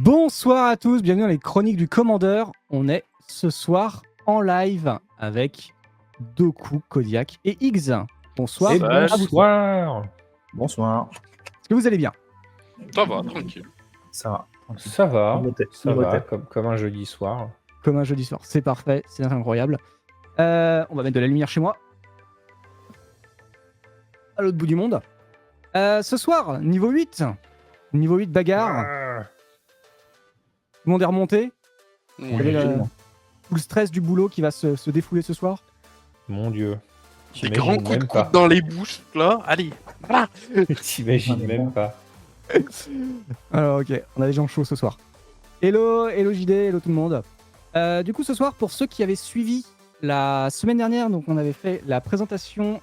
Bonsoir à tous, bienvenue dans les chroniques du commandeur. On est ce soir en live avec Doku, Kodiak et X. Bonsoir. Et à vous. bonsoir. Bonsoir. Est-ce que vous allez bien? Ça va, tranquille. Ça va. Ça va, ça Niveau va, thème. comme un jeudi soir. Comme un jeudi soir, c'est parfait, c'est incroyable. On va mettre de la lumière chez moi. À l'autre bout du monde. Ce soir, niveau 8. Niveau 8 bagarre. Tout le monde est remonté. Vous avez tout le stress du boulot qui va se défouler ce soir. Mon Dieu. Des T'imagines grands coups de même coude pas. dans les bouches, là. Allez, voilà. T'imagines On est même bon. pas. Alors ok, on a des gens chauds ce soir. Hello JD, hello tout le monde. Du coup ce soir, pour ceux qui avaient suivi la semaine dernière, donc on avait fait la présentation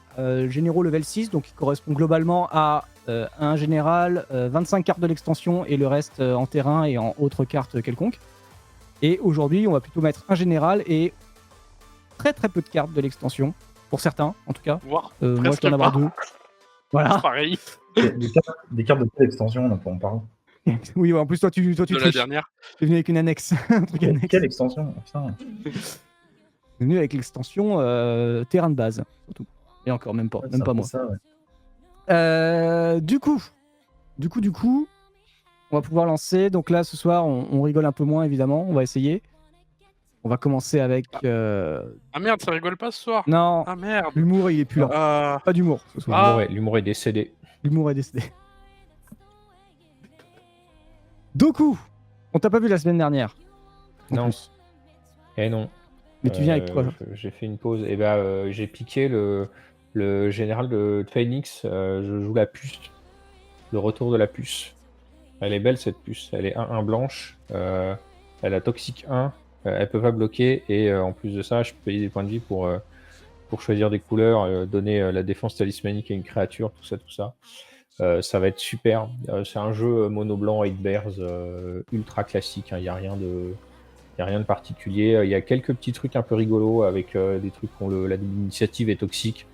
généraux level 6, donc qui correspond globalement à un général, 25 cartes de l'extension et le reste en terrain et en autres cartes quelconques. Et aujourd'hui on va plutôt mettre un général et très très peu de cartes de l'extension, pour certains en tout cas. Voir. Moi je Presque peux en avoir pas. deux. Voilà. Pareil Des cartes de quelle extension là, pour en parler? Oui, ouais, en plus toi tu de la triches. dernière. T'es venu avec une annexe. Un truc annexe. Quelle extension? Putain. Venu avec l'extension terrain de base, surtout. Et encore, même pas, même Ça pas fait moi. ça, ouais. Du coup, on va pouvoir lancer. Donc là, ce soir, on rigole un peu moins, évidemment. On va essayer. On va commencer avec... Ah merde, ça rigole pas ce soir. Non, Ah merde. l'humour, il est plus là. Pas d'humour ce soir. L'humour est décédé. L'humour est décédé. Doku, on t'a pas vu la semaine dernière. En Non. plus. Eh non. Mais tu viens avec quoi là J'ai fait une pause. Et j'ai piqué le général de Phoenix. Je joue la puce. Le retour de la puce. Elle est belle cette puce. Elle est 1-1 blanche. Elle a toxique 1. Elle peut pas bloquer. Et en plus de ça, je peux payer des points de vie pour choisir des couleurs, donner la défense talismanique à une créature, tout ça. Ça va être super. C'est un jeu mono blanc 8 bears ultra classique. Il n'y a rien de particulier. Il y a quelques petits trucs un peu rigolos avec des trucs où la double initiative est toxique,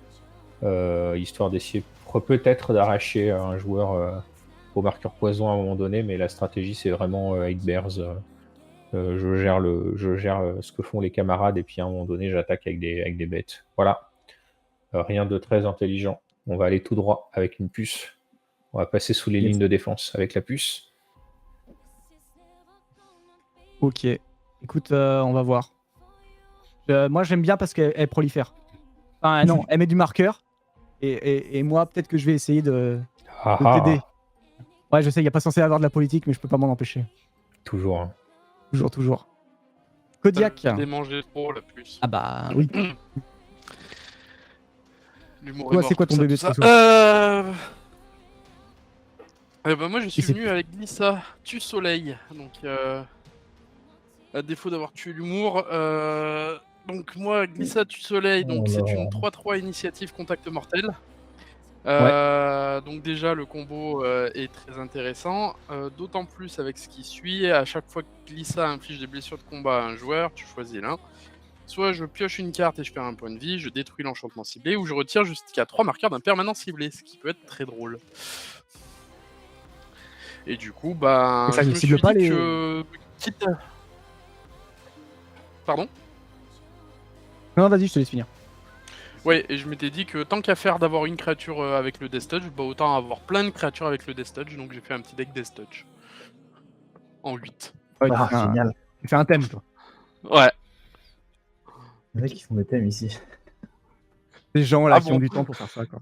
histoire d'essayer peut-être d'arracher un joueur au marqueur poison à un moment donné, mais la stratégie c'est vraiment 8 bears. Je gère ce que font les camarades et puis à un moment donné j'attaque avec des bêtes. Voilà. Rien de très intelligent. On va aller tout droit avec une puce. On va passer sous les lignes de défense avec la puce. Ok. Écoute, on va voir. Moi, j'aime bien parce qu'elle prolifère. Enfin, non, elle met du marqueur. Et moi, peut-être que je vais essayer de t'aider. Ouais, je sais, il n'y a pas censé avoir de la politique, mais je peux pas m'en empêcher. Toujours. Hein. Toujours. Kodiak. Démanger trop la puce. Ah bah oui. L'humour Toi, est mort, c'est quoi ton tout ça, bébé tout ça. ce soir Moi je suis c'est- venu avec Glissa, tue soleil. Donc à défaut d'avoir tué l'humour, donc moi Glissa tue soleil, donc Oh c'est là. une 3-3 initiative contact mortel. Donc déjà le combo est très intéressant, d'autant plus avec ce qui suit. À chaque fois que Glissa inflige des blessures de combat à un joueur, tu choisis l'un. Soit je pioche une carte et je perds un point de vie, je détruis l'enchantement ciblé, ou je retire jusqu'à 3 marqueurs d'un permanent ciblé, ce qui peut être très drôle. Et du coup, Et ça je ne me cible suis pas dit les- que... Quitte à... Pardon ? Non, vas-y, je te laisse finir. Ouais, et je m'étais dit que tant qu'à faire d'avoir une créature avec le Death Touch, autant avoir plein de créatures avec le Death Touch, donc j'ai fait un petit deck Death Touch. En 8. Ouais, Ah, tu fais génial. tu fais un thème, toi. Ouais. Les mecs qui font des thèmes ici. Des gens là Ah qui bon ont du temps pour faire ça, quoi.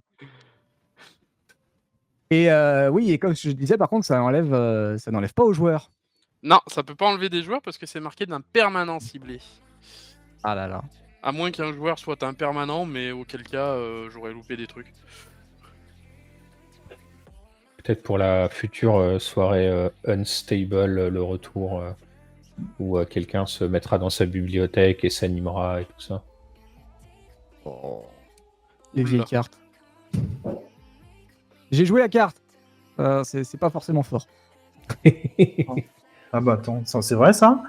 Et oui, et comme je disais, par contre, ça n'enlève pas aux joueurs. Non, ça peut pas enlever des joueurs parce que c'est marqué d'un permanent ciblé. Ah là là. À moins qu'un joueur soit un permanent, mais auquel cas j'aurais loupé des trucs. Peut-être pour la future soirée Unstable, le retour, où quelqu'un se mettra dans sa bibliothèque et s'animera et tout ça. Les Oula. vieilles cartes. J'ai joué la carte. C'est pas forcément fort. Ah bah attends, c'est vrai ça?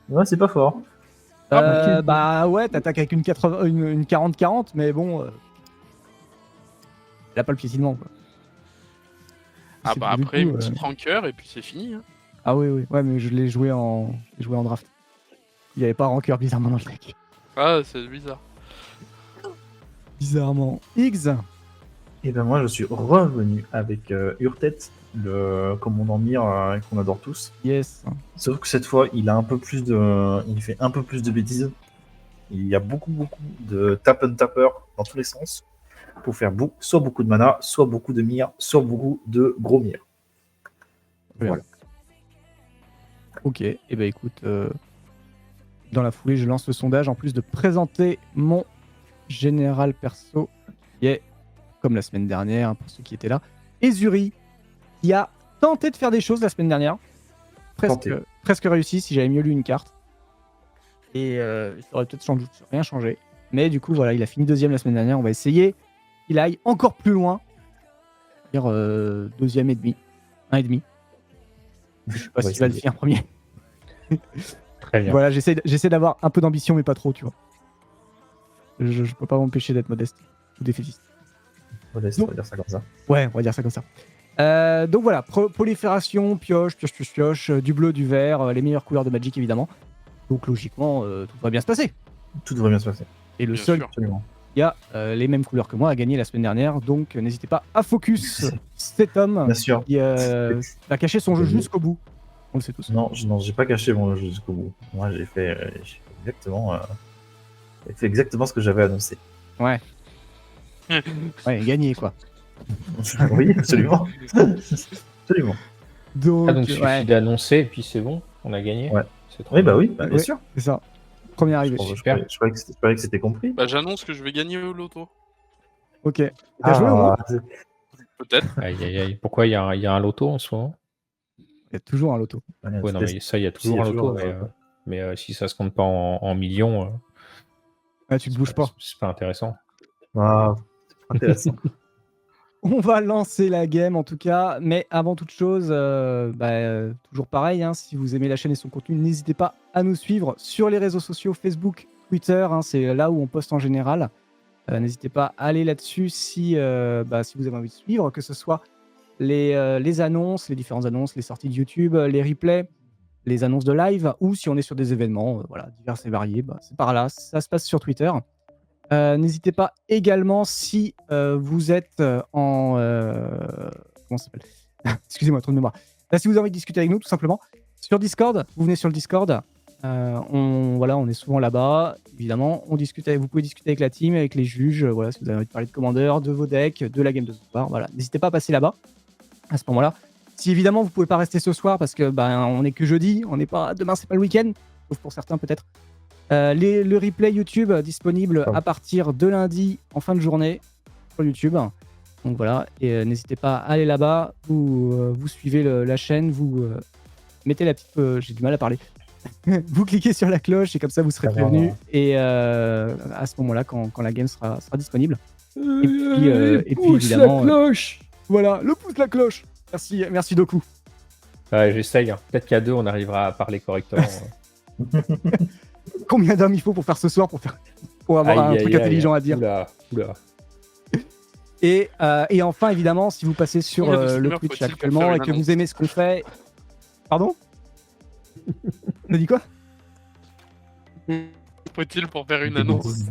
Ouais, c'est pas fort. Bah ouais, t'attaques avec une 40-40, mais bon. Elle a pas le piétinement, quoi. Ah C'est bah du après, coup, une petite rancœur et puis c'est fini. Hein. Ah oui, oui. Ouais, mais je l'ai joué en draft. Il n'y avait pas rancœur bizarrement dans le deck. Ah, c'est bizarre. Bizarrement. Higgs. Et ben moi, je suis revenu avec Urtet, le commandant Mir qu'on adore tous. Yes. Sauf que cette fois, il fait un peu plus de bêtises. Il y a beaucoup de tap and tapper dans tous les sens pour faire soit beaucoup de mana, soit beaucoup de Mir, soit beaucoup de gros Mir. Bien. Voilà. Ok. Et ben écoute, dans la foulée, je lance le sondage en plus de présenter mon général perso qui est, comme la semaine dernière, hein, pour ceux qui étaient là, Ezuri, qui a tenté de faire des choses la semaine dernière. Presque réussi si j'avais mieux lu une carte. Et ça aurait peut-être sans doute rien changé. Mais du coup, voilà, il a fini deuxième la semaine dernière. On va essayer qu'il aille encore plus loin. C'est-à-dire deuxième et demi. Un et demi. Je sais pas s'il va le finir premier. Très bien. Voilà, j'essaie d'avoir un peu d'ambition, mais pas trop, tu vois. Je peux pas m'empêcher d'être modeste ou défaitiste. Modeste, on va dire ça comme ça. Ouais, on va dire ça comme ça. Donc voilà, prolifération, pioche, du bleu, du vert, les meilleures couleurs de Magic évidemment. Donc logiquement, tout va bien se passer. Tout devrait bien se passer. Et le Bien seul sûr. Absolument. qui a les mêmes couleurs que moi a gagné la semaine dernière. Donc n'hésitez pas à focus cet homme Bien sûr. qui a caché son jeu jusqu'au bout. On le sait tous. Non, j'ai pas caché mon jeu jusqu'au bout. Moi, j'ai fait exactement ce que j'avais annoncé. Ouais. Ouais, gagné quoi. Oui, absolument. Absolument. Donc, Donc, il suffit d'annoncer et puis c'est bon, on a gagné. Ouais. C'est trop Oui, bien. bah oui, bien Ouais. sûr. c'est ça. Première arrivée. Je Super. croyais que c'était compris. Bah, j'annonce que je vais gagner au loto. Ok. T'as joué au moins Peut-être. Aïe, aïe, aïe. Pourquoi il y a un loto en ce moment? Il y a toujours un loto. Ouais, non, mais ça, il y a toujours un loto. Mais si ça se compte pas en millions, Ah, tu te bouges pas. c'est pas intéressant. Ah, c'est intéressant. On va lancer la game en tout cas, mais avant toute chose, toujours pareil, hein, si vous aimez la chaîne et son contenu, n'hésitez pas à nous suivre sur les réseaux sociaux, Facebook, Twitter, hein, c'est là où on poste en général. N'hésitez pas à aller là-dessus si vous avez envie de suivre, que ce soit les annonces, les différentes annonces, les sorties de YouTube, les replays, les annonces de live, ou si on est sur des événements divers et variés, c'est par là, ça se passe sur Twitter. N'hésitez pas également si vous êtes en... comment ça s'appelle Excusez-moi, trop de mémoire. Si vous avez envie de discuter avec nous, tout simplement, sur Discord, vous venez sur le Discord. On est souvent là-bas, évidemment. Vous pouvez discuter avec la team, avec les juges. Voilà, si vous avez envie de parler de commandeurs, de vos decks, de la game de ce soir. Voilà, n'hésitez pas à passer là-bas à ce moment-là. Si évidemment vous pouvez pas rester ce soir parce que on est que jeudi, demain c'est pas le week-end, sauf pour certains peut-être. Le replay YouTube disponible à partir de lundi en fin de journée sur YouTube. Donc voilà, et n'hésitez pas à aller là-bas, vous suivez la chaîne, vous mettez la petite... j'ai du mal à parler. Vous cliquez sur la cloche et comme ça vous serez prévenus. Et à ce moment-là, quand la game sera disponible. Et puis évidemment... la cloche voilà, le pouce la cloche. Merci Doku. Ouais, j'essaye. Hein. Peut-être qu'à deux, on arrivera à parler correctement. Combien d'hommes il faut pour faire ce soir pour avoir un truc intelligent à dire. Oula. Et enfin, évidemment, si vous passez sur le Twitch actuellement et que vous aimez ce qu'on fait... Pardon? On a dit quoi? Faut-il pour faire une annonce?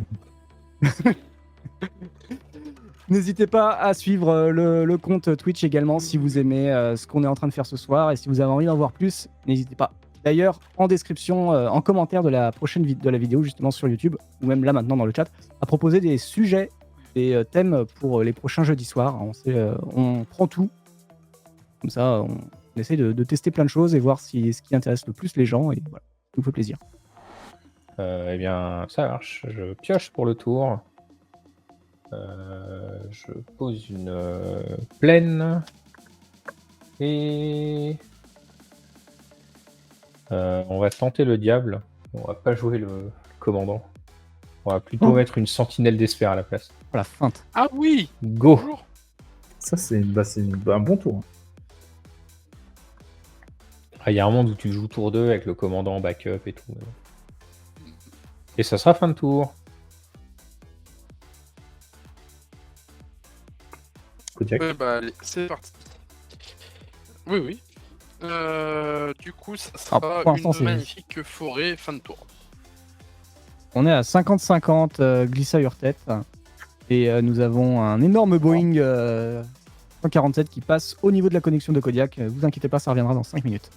N'hésitez pas à suivre le compte Twitch également si vous aimez ce qu'on est en train de faire ce soir et si vous avez envie d'en voir plus, n'hésitez pas. D'ailleurs, en description, en commentaire de la prochaine de la vidéo justement sur YouTube ou même là maintenant dans le chat, à proposer des sujets, des thèmes pour les prochains jeudis soirs. On prend tout. Comme ça, on essaie de tester plein de choses et voir ce qui intéresse le plus les gens et voilà, ça nous fait plaisir. Eh bien, ça marche. Je pioche pour le tour. Je pose une plaine et on va tenter le diable. On va pas jouer le commandant. On va plutôt mettre une sentinelle d'espère à la place. Oh la feinte. Ah oui. Go. Bonjour. Ça, c'est un bon tour. Il y a un monde où tu joues tour 2 avec le commandant en backup et tout. Et ça sera fin de tour. Kodiak. Ouais, allez, c'est parti. Oui, oui. Du coup, ça sera pour l'instant, c'est- magnifique forêt fin de tour. On est à 50-50 Glissa Hurtet. Et nous avons un énorme Boeing 147 qui passe au niveau de la connexion de Kodiak. Vous inquiétez pas, ça reviendra dans 5 minutes.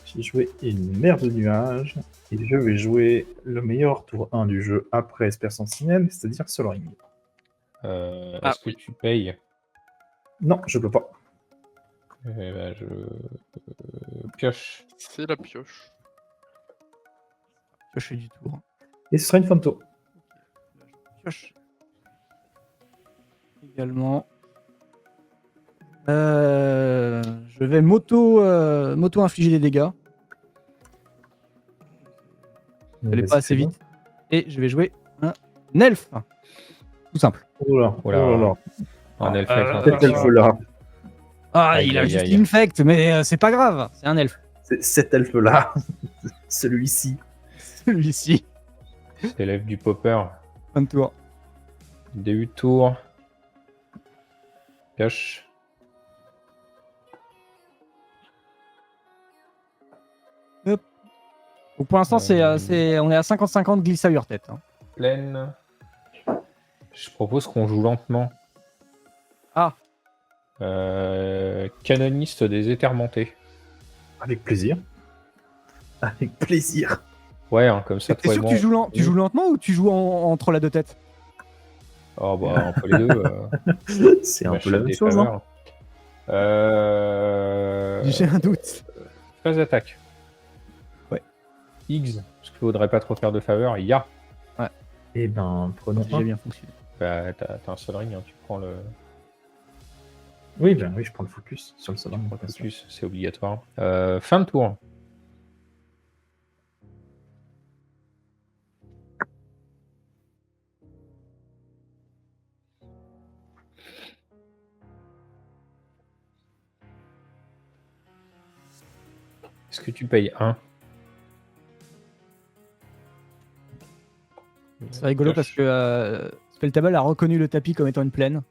J'ai joué une mer de nuages et je vais jouer le meilleur tour 1 du jeu après Esper Sentinelle, c'est-à-dire Sol Ring. Est-ce que oui. tu payes? Non, je peux pas. Eh ben, je pioche. C'est la pioche. Piocher du tour. Et ce sera une fin de tour. Pioche. Également. Je vais moto infliger des dégâts. Elle est pas assez vite. Et je vais jouer un elfe. Tout simple. Oh là, oh là là. Un elfe avec un Cet flexion. elfe-là, Ah, Aïe, il a aïe, juste aïe. infect, mais c'est pas grave. C'est un elfe. cet elfe-là, celui-ci. Celui-ci. C'est l'elfe du popper. Fin de tour. Début de tour. Pioche. Donc pour l'instant, on est à 50-50 Glissa Hurtet. Hein. Pleine. Je propose qu'on joue lentement. Ah. Canoniste des étermentés. Avec plaisir. Avec plaisir. Ouais, hein, comme ça, T'es toi et sûr que moi. tu joues lentement ou tu joues en troll à deux têtes? Oh, bah, entre les deux. C'est un peu m'achète la même des chose. Hein. faveurs. J'ai un doute. Phase d'attaque. Ouais. X, parce qu'il faudrait pas trop faire de faveur. Ya. Eh ben, prenons J'ai un. bien fonctionné. Bah, t'as un seul ring, hein, tu prends le Oui, ben oui, je prends le focus sur le sol. Bien sûr. focus, c'est obligatoire. Fin de tour. Est-ce que tu payes 1? C'est rigolo parce que Spelltable a reconnu le tapis comme étant une plaine.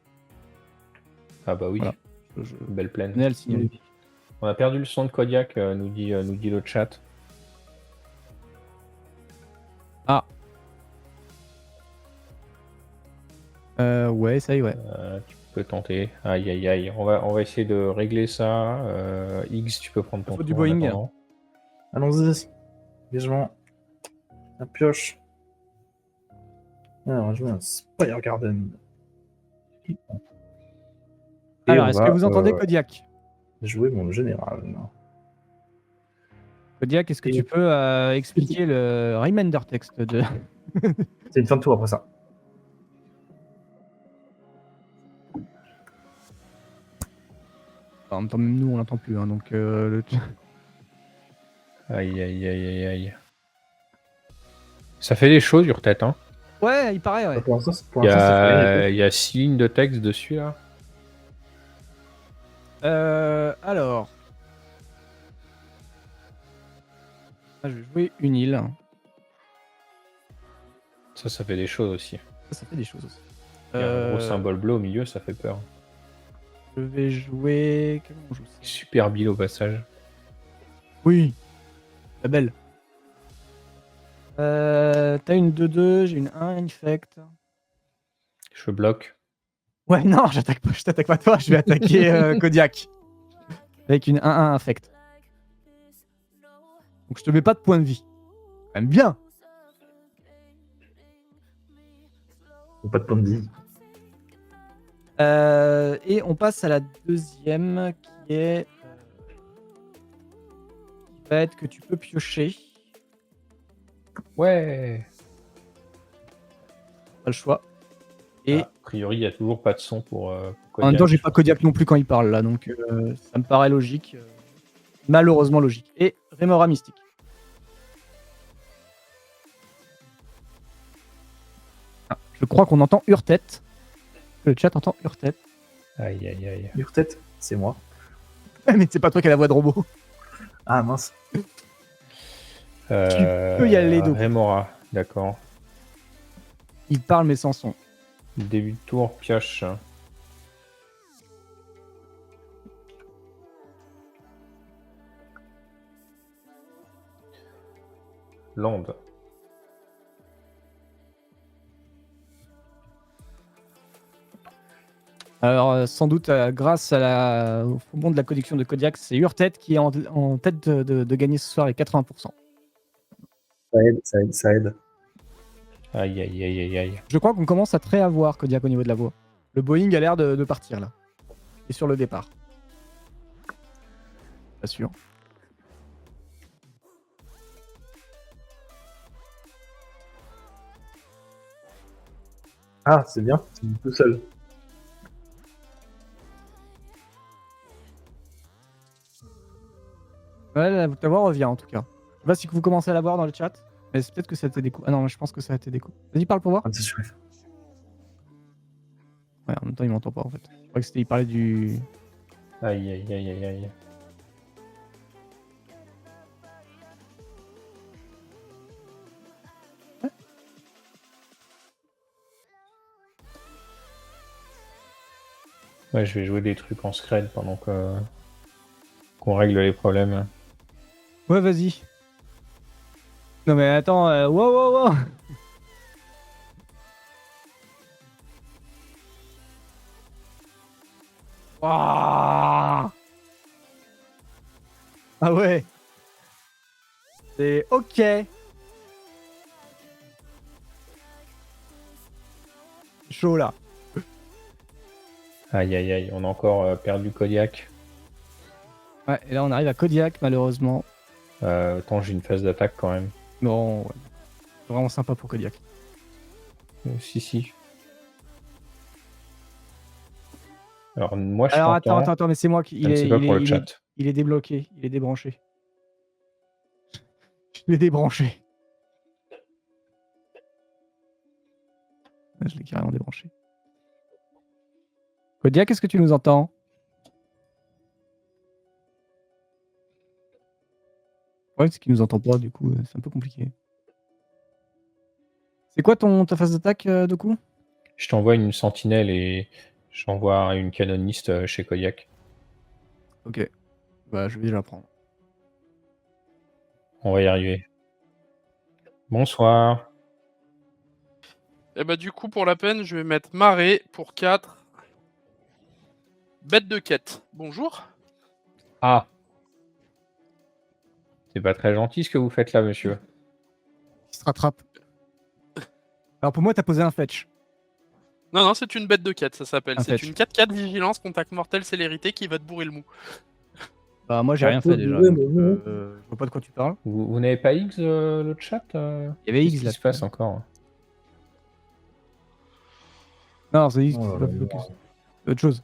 Ah bah oui, Voilà. Je belle plaine. tenais à le signaler. On a perdu le son de Kodiak, nous dit le chat. Ouais, ça y est, ouais. Tu peux tenter. Aïe aïe aïe. On va essayer de régler ça. X, tu peux prendre ton Faut tour du en Boeing. attendant. Allons-y. Engagement. La pioche. Alors, je vais un Spire Garden. Et Alors, on est-ce va, que vous entendez Kodiak? jouer mon général. Kodiak, est-ce que Et- tu peux expliquer le reminder text de... C'est une fin de tour après ça. En même temps, même nous, on l'entend plus. Hein, donc, Aïe aïe aïe aïe aïe. Ça fait des choses sur tête, hein. Ouais, il paraît, ouais. Pour l'instant, c'est Il y fait. il y a 6 lignes de texte dessus là. Alors... Ah, je vais jouer une île. Ça fait des choses aussi. Ça fait des choses aussi. Il y a un gros symbole bleu au milieu, ça fait peur. Je vais jouer... Comment on joue ça? Super bill au passage. Oui. La belle. T'as une 2-2, j'ai une 1 infect. Je bloque. Ouais, non, je t'attaque pas toi, je vais attaquer Kodiak. Avec une 1-1 infect. Donc je te mets pas de points de vie. Quand même bien. Pas de points de vie. Et on passe à la deuxième qui est... qui va être que tu peux piocher. Ouais. Pas le choix. Et A priori, il n'y a toujours pas de son pour en même Kodiak. temps, j'ai pas Kodiak non plus quand il parle là, donc ça me paraît logique. Malheureusement logique. Et Remora Mystique. Ah, je crois qu'on entend Hurtet. Le chat entend Hurtet. Aïe aïe aïe. Your tête, c'est moi. Mais c'est pas toi qui as la voix de robot. Ah mince. peux y aller, donc. Remora, d'accord. Il parle mais sans son. Début de tour, pioche. Land. Alors, sans doute, grâce au fond de la collection de Kodiak, c'est Urtet qui est en tête de gagner ce soir avec 80%. Ça aide. Aïe, aïe, aïe, aïe, aïe. Je crois qu'on commence à très avoir Kodiak au niveau de la voix. Le Boeing a l'air de partir là. Et sur le départ. Pas sûr. Ah, c'est bien, c'est tout seul. Ouais, ta voix revient en tout cas. Je sais pas si vous commencez à la voir dans le chat. Mais c'est peut-être que ça a été des coups. Ah non, je pense que ça a été des coups. Vas-y, parle pour voir. Ah, c'est sûr. Ouais, en même temps, il m'entend pas en fait. Je crois que il parlait du. Aïe, aïe, aïe, aïe, aïe. Ouais, je vais jouer des trucs en scred pendant qu'on règle les problèmes. Ouais, vas-y. Non mais attends, wow, wow, wow. Wouah. Ah ouais. C'est ok. Chaud là. Aïe, aïe, aïe, on a encore perdu Kodiak. Ouais, et là on arrive à Kodiak malheureusement. Autant j'ai une phase d'attaque quand même. Non, ouais. C'est vraiment sympa pour Kodiak. Si. Alors moi je Alors t'entends. attends, mais c'est moi qui. Je ne sais pas pour le chat. Il est débloqué, il est débranché. Je l'ai débranché. Je l'ai carrément débranché. Kodiak, est-ce que tu nous entends? Ouais, c'est qu'il nous entend pas, du coup, c'est un peu compliqué. C'est quoi ta phase d'attaque, de coup? Je t'envoie une sentinelle et j'envoie une canoniste chez Kodiak. Ok. Bah, je vais déjà la prendre. On va y arriver. Bonsoir. Et bah du coup, pour la peine, je vais mettre marée pour 4. Bête de quête. Bonjour. Ah. C'est pas très gentil ce que vous faites là, monsieur. Il se rattrape. Alors pour moi, t'as posé un fetch. Non, c'est une bête de quête, ça s'appelle. Un C'est fetch. une 4-4 vigilance, contact mortel, célérité qui va te bourrer le mou. Bah, moi, j'ai rien fait déjà. Donc, je vois pas de quoi tu parles. Vous n'avez pas X le chat Il y avait X Qu'est-ce là. qui se passe encore? Non, c'est X Oh qui là va là. bloquer. C'est autre chose.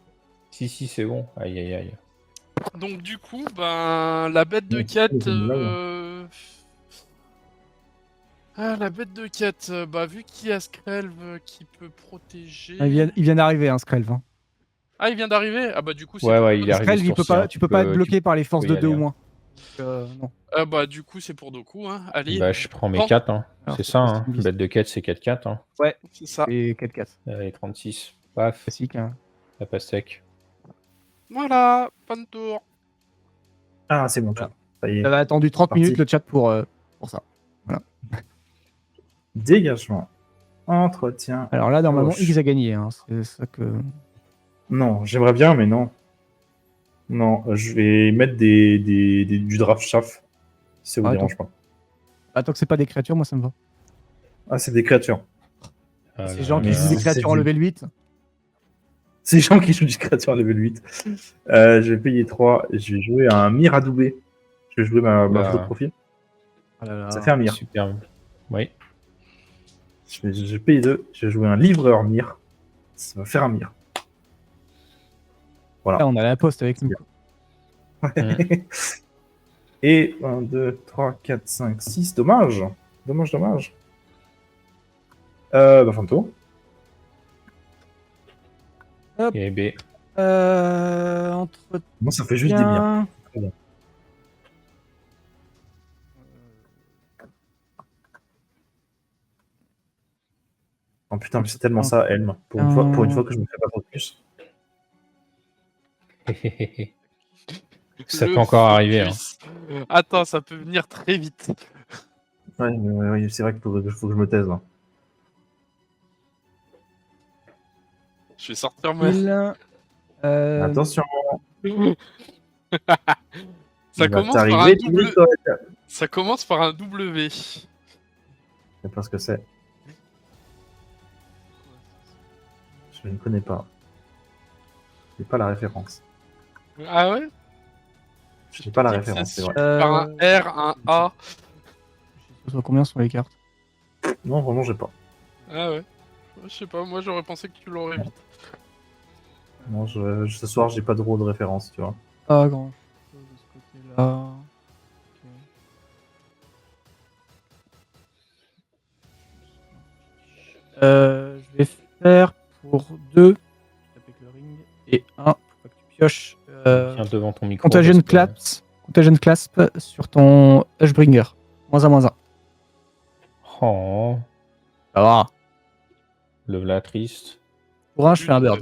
Si, c'est bon. Aïe, aïe, aïe. Donc du coup, ben la bête de Ouais, quête. c'est une blague. Ah, la bête de quête, bah vu qu'il y a Skrelv qui peut protéger. Ah, il vient d'arriver, hein, Skrelv. Hein. Ah, il vient d'arriver? Ah bah du coup c'est. Ouais, il est arrivé Skrelv, ce tour-ci, hein. tu peux pas être bloqué par les forces peux y de 2 aller, ou hein. moins. Non. Ah bah du coup c'est pour Doku, hein. Allez. Bah, je prends mes Prends. 4, hein. Alors, C'est c'est ça, pas hein. si Bête de quête, c'est 4-4, hein. Ouais, C'est ça. et 4-4. Allez, 36. Paf, Classique. Hein. la pastèque. Voilà, fin de tour. Ah, c'est bon, tu vois. Ça y est. J'avais attendu 30 Parti. minutes le chat pour ça. Dégagement. Entretien. Alors là, normalement, Gauche. X a gagné. Hein. C'est ça que. Non, j'aimerais bien, mais non. Non, je vais mettre du draft chaff. Si ça vous Ah, dérange pas. Tant que c'est pas des créatures, moi ça me va. Ah, c'est des créatures. Ah Ces là gens qui là. jouent des c'est créatures en du- level 8. C'est les gens qui jouent du créature level 8. Je vais payer 3. Je vais jouer un Mir à doubler. Je vais jouer ma Oula. photo de profil. Ah là là. Ça fait un Mir. Superbe. Oui. Je vais payer 2. Je vais jouer un livreur Mir. Ça va faire un Mir. Voilà. Là, on a la poste avec nous. Et 1, 2, 3, 4, 5, 6. Dommage. Dommage. Fin de tour. Et B. Entre. Moi, ça fait juste des Mirs. Très bien. Oh putain, mais c'est tellement ça, Helm. Pour une fois que je me fais pas trop de plus. Ça Le peut encore arriver, hein. focus. Attends, ça peut venir très vite. Ouais, ouais, c'est vrai qu'il faut que je me taise là. Je vais sortir ma. Il, Attention, Ça il va commence par un t'arriver du double. Nicole. Ça commence par un W. Je sais pas ce que c'est. Je ne connais pas. Je n'ai pas la référence. Ah ouais? Je n'ai pas la Je te dis que référence, ça c'est se vrai. suit par un R, un A. Ce soit combien sont les cartes? Non, vraiment, j'ai pas. Ah ouais. Je sais pas, moi j'aurais pensé que tu l'aurais vite. Non, ce soir, j'ai pas trop de référence, tu vois. Pas grand chose de ce côté-là. Ok. Je vais faire pour 2 avec le ring et 1 pour pas que tu pioches. Viens devant ton micro. Contagion parce que- Clasp sur ton Hushbringer. -1/-1. Oh, Ça va. le v'là triste. Pour 1, je fais un bird.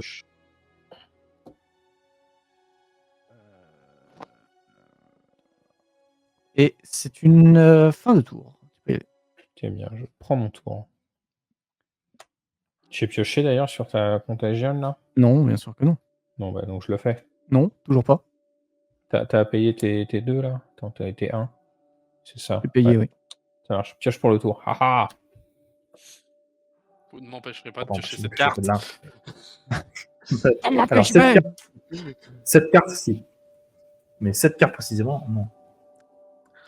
Et c'est une fin de tour. Tu peux y aller. Tiens bien, je prends mon tour. J'ai pioché d'ailleurs sur ta contagion là. Non, bien sûr que non. Non, bah donc je le fais. Non, toujours pas. T'as payé tes deux là? Attends, t'as été 1. C'est ça. J'ai payé, Ouais. oui. Ça marche. Pioche pour le tour. Haha. Vous ne m'empêcherez pas de Attends, piocher je cette vais carte. là. Elle Alors, m'empêche cette carte, si. Mais cette carte précisément, non.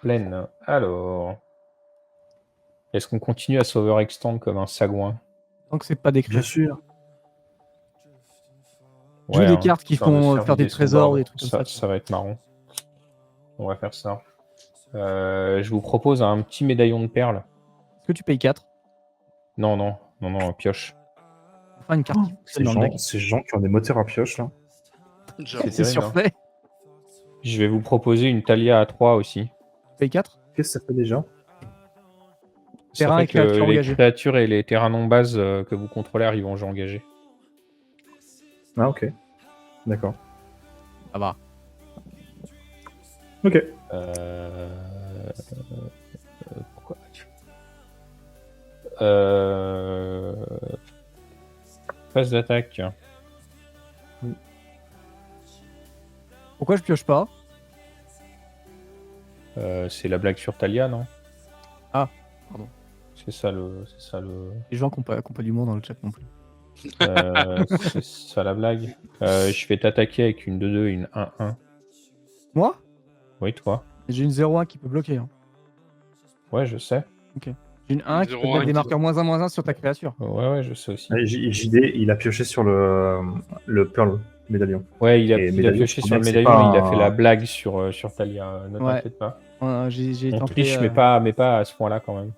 Pleine. Alors. Est-ce qu'on continue à s'overextend comme un sagouin? Donc c'est pas des Bien créatures. sûr. Joue des cartes qui histoire de font se faire des vider son trésors board. ou des trucs comme ça. Ça va être marrant. On va faire ça. Je vous propose un petit médaillon de perles. Est-ce que tu payes 4? Non, pioche. Enfin, une carte qui fonctionne dans le deck. Ces gens qui ont des moteurs à pioche, là. J'avoue. C'est terrible, surfait. Je vais vous proposer une Talia A3 aussi. Tu payes 4? Qu'est-ce que ça fait déjà? Ça Terrain fait et que créatures les engagées. créatures et les terrains non bases que vous contrôlez arrivent en jeu engagé. Ah, ok. D'accord. Ça va. Ok. Pourquoi phase d'attaque. Pourquoi je pioche pas? C'est la blague sur Talia, non? Ah, pardon. C'est ça le. Les gens qui n'ont pas d'humour dans le chat non plus. C'est ça la blague. Je vais t'attaquer avec une 2-2 et une 1-1. Moi? Oui, toi. J'ai une 0-1 qui peut bloquer. Hein. Ouais, je sais. J'ai une 1 qui peut 0-1 mettre des qui- marqueurs -1/-1 sur ta créature. Ouais, je sais aussi. JD, il a pioché sur le Pearl médaillon. Ouais, il a médaillon, pioché je sur le crois bien que médaillon, c'est mais il pas a fait la blague sur Talia. Ne Ouais. t'inquiète pas. J'ai On tenté. triche, mais pas à ce point-là quand même.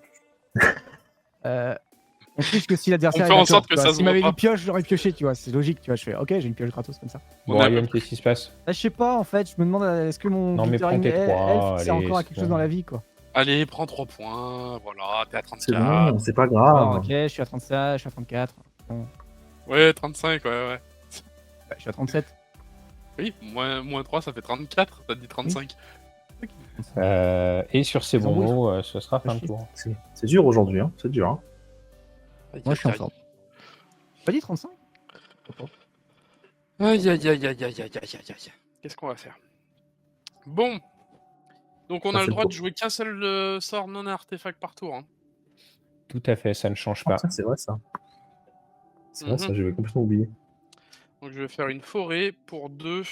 On triche que si l'adversaire On est fait en d'accord, sorte que tu vois. ça se S'il m'avait voit dit pioche, j'aurais pioché, tu vois. C'est logique, tu vois. Je fais ok, j'ai une pioche gratos comme ça. On Bon, a Ryan, peu- qu'est-ce qui se passe? Je sais pas, en fait, je me demande est-ce que mon Non, mais prends glittering tes trois, elf c'est allez, encore à c'est quelque chose bon. dans la vie, quoi. Allez, prends 3 points. Voilà, t'es à C'est 34. bon, c'est pas Alors, grave. ok, je suis à 35, je suis à 34. Bon, Ouais, 35, ouais. bah, je suis à 37. Oui, moins 3, ça fait 34. T'as dit 35. Et sur ces Ils ont bons beau, mots, ce sera fin de chier. tour. C'est dur aujourd'hui, hein. C'est dur. Hein. Moi, je suis en forme. Pas dit 35? Aïe. Qu'est-ce qu'on va faire? Bon. Donc on Ça a fait le droit le de jouer qu'un seul sort non artefact par tour. Hein. Tout à fait, ça ne change Ah, pas. tiens, c'est vrai ça. C'est vrai Mhm. ça, j'avais complètement oublié. Donc je vais faire une forêt pour 2.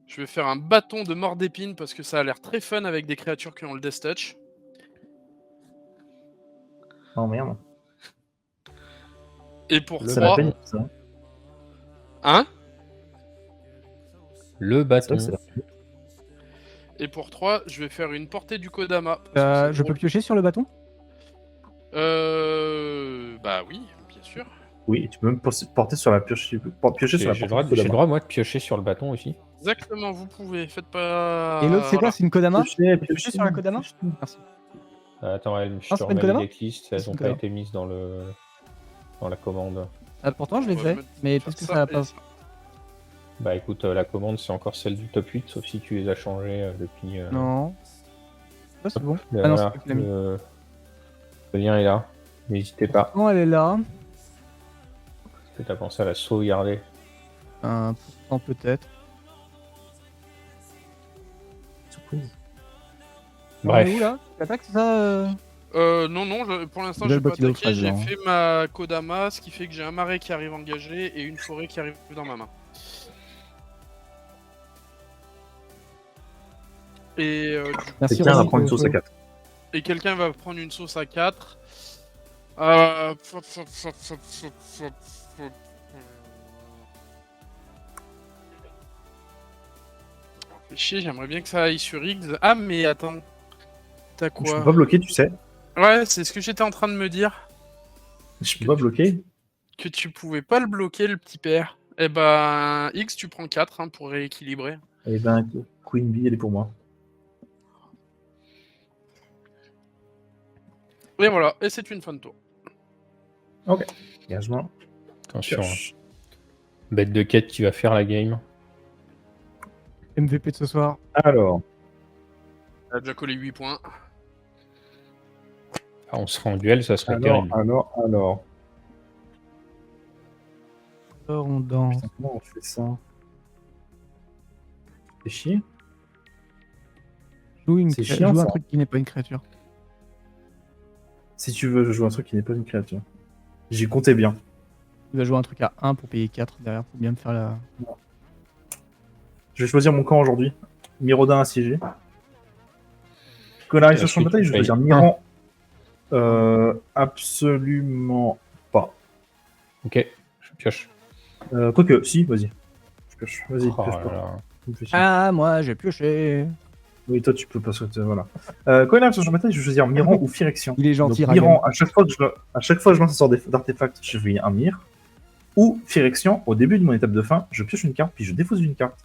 Je vais faire un bâton de mort d'épine parce que ça a l'air très fun avec des créatures qui ont le Death Touch. Oh merde. Et pour C'est la 3... peine, ça. Hein? Le C'est bâton. vrai que c'est la peine. Et pour 3, je vais faire une portée du Kodama. parce que c'est Je peux drôle. piocher sur le bâton? Bah oui, bien sûr. Oui, tu peux même porter sur la pioche. Piocher sur la J'ai le porte droit, moi, de piocher sur le bâton aussi. Exactement, vous pouvez. Faites pas... Et l'autre, c'est quoi? Voilà. C'est une Kodama? Piocher, Piocher sur la Kodama? Merci. Attends, je c'est te pas une remets les Kodama decklists, C'est elles une n'ont pas Kodama. été mises dans la commande. Pourtant, je l'ai On va fait, mettre- mais faire parce que ça va et pas. ça. Bah écoute, la commande c'est encore celle du top 8, sauf si tu les as changées depuis. Non. Ah, c'est bon. Là, Ah non, c'est voilà, toi qui l'as mis. le lien est là. N'hésitez pas. Non, elle est là. Est-ce que t'as pensé à la sauvegarder? 1% peut-être. Surprise. On est où Bref. là? L'attaque, c'est ça Non, pour l'instant, Là, j'ai le pas bot, il est aux attaqué. fraises, J'ai genre, hein. fait ma Kodama, ce qui fait que j'ai un marais qui arrive engagé et une forêt qui arrive dans ma main. Et Merci, Quelqu'un va Rosie, prendre une pour- sauce à 4. et quelqu'un va prendre une sauce à 4. Chier, j'aimerais bien que ça aille sur X. Ah, mais attends. T'as Je peux quoi? pas bloquer, tu sais. Ouais, c'est ce que j'étais en train de me dire. Je peux pas bloquer. Que tu pouvais pas le bloquer, le petit père. Eh ben, X, tu prends 4 hein, pour rééquilibrer. Eh ben, Queen Bee, elle est pour moi. Et voilà, et c'est une fin de tour. Engagement. Attention. Hein. Pioche. Bête de quête qui va faire la game. MVP de ce soir. Alors, Elle a déjà collé 8 points. Ah, on serait en duel, ça serait alors. terrible. Alors, on danse. Putain, comment on fait ça? C'est chier. C'est chiant, Joue un ça. truc qui n'est pas une créature. Si tu veux, je joue un truc qui n'est pas une créature. J'y comptais bien. Tu vas jouer un truc à 1 pour payer 4 derrière pour bien me faire la. Je vais choisir mon camp aujourd'hui. Mirodin assiégé. Quand on arrive sur le champ de bataille, je vais choisir Miran. Absolument pas. Ok, je pioche. Quoique, si, vas-y. Je pioche. Vas-y, Oh pioche là pas. là. Me fais chier. Ah, moi, j'ai pioché. Oui, toi, tu peux pas sauter. Voilà. Quand on arrive sur le champ de bataille, je vais choisir Miran ou Phyrexian. Il est gentil, Donc, Ragan. Miran, à chaque fois que je lance un sort d'artefact, je fais un Mir. Ou Phyrexian, au début de mon étape de fin, je pioche une carte, puis je défausse une carte.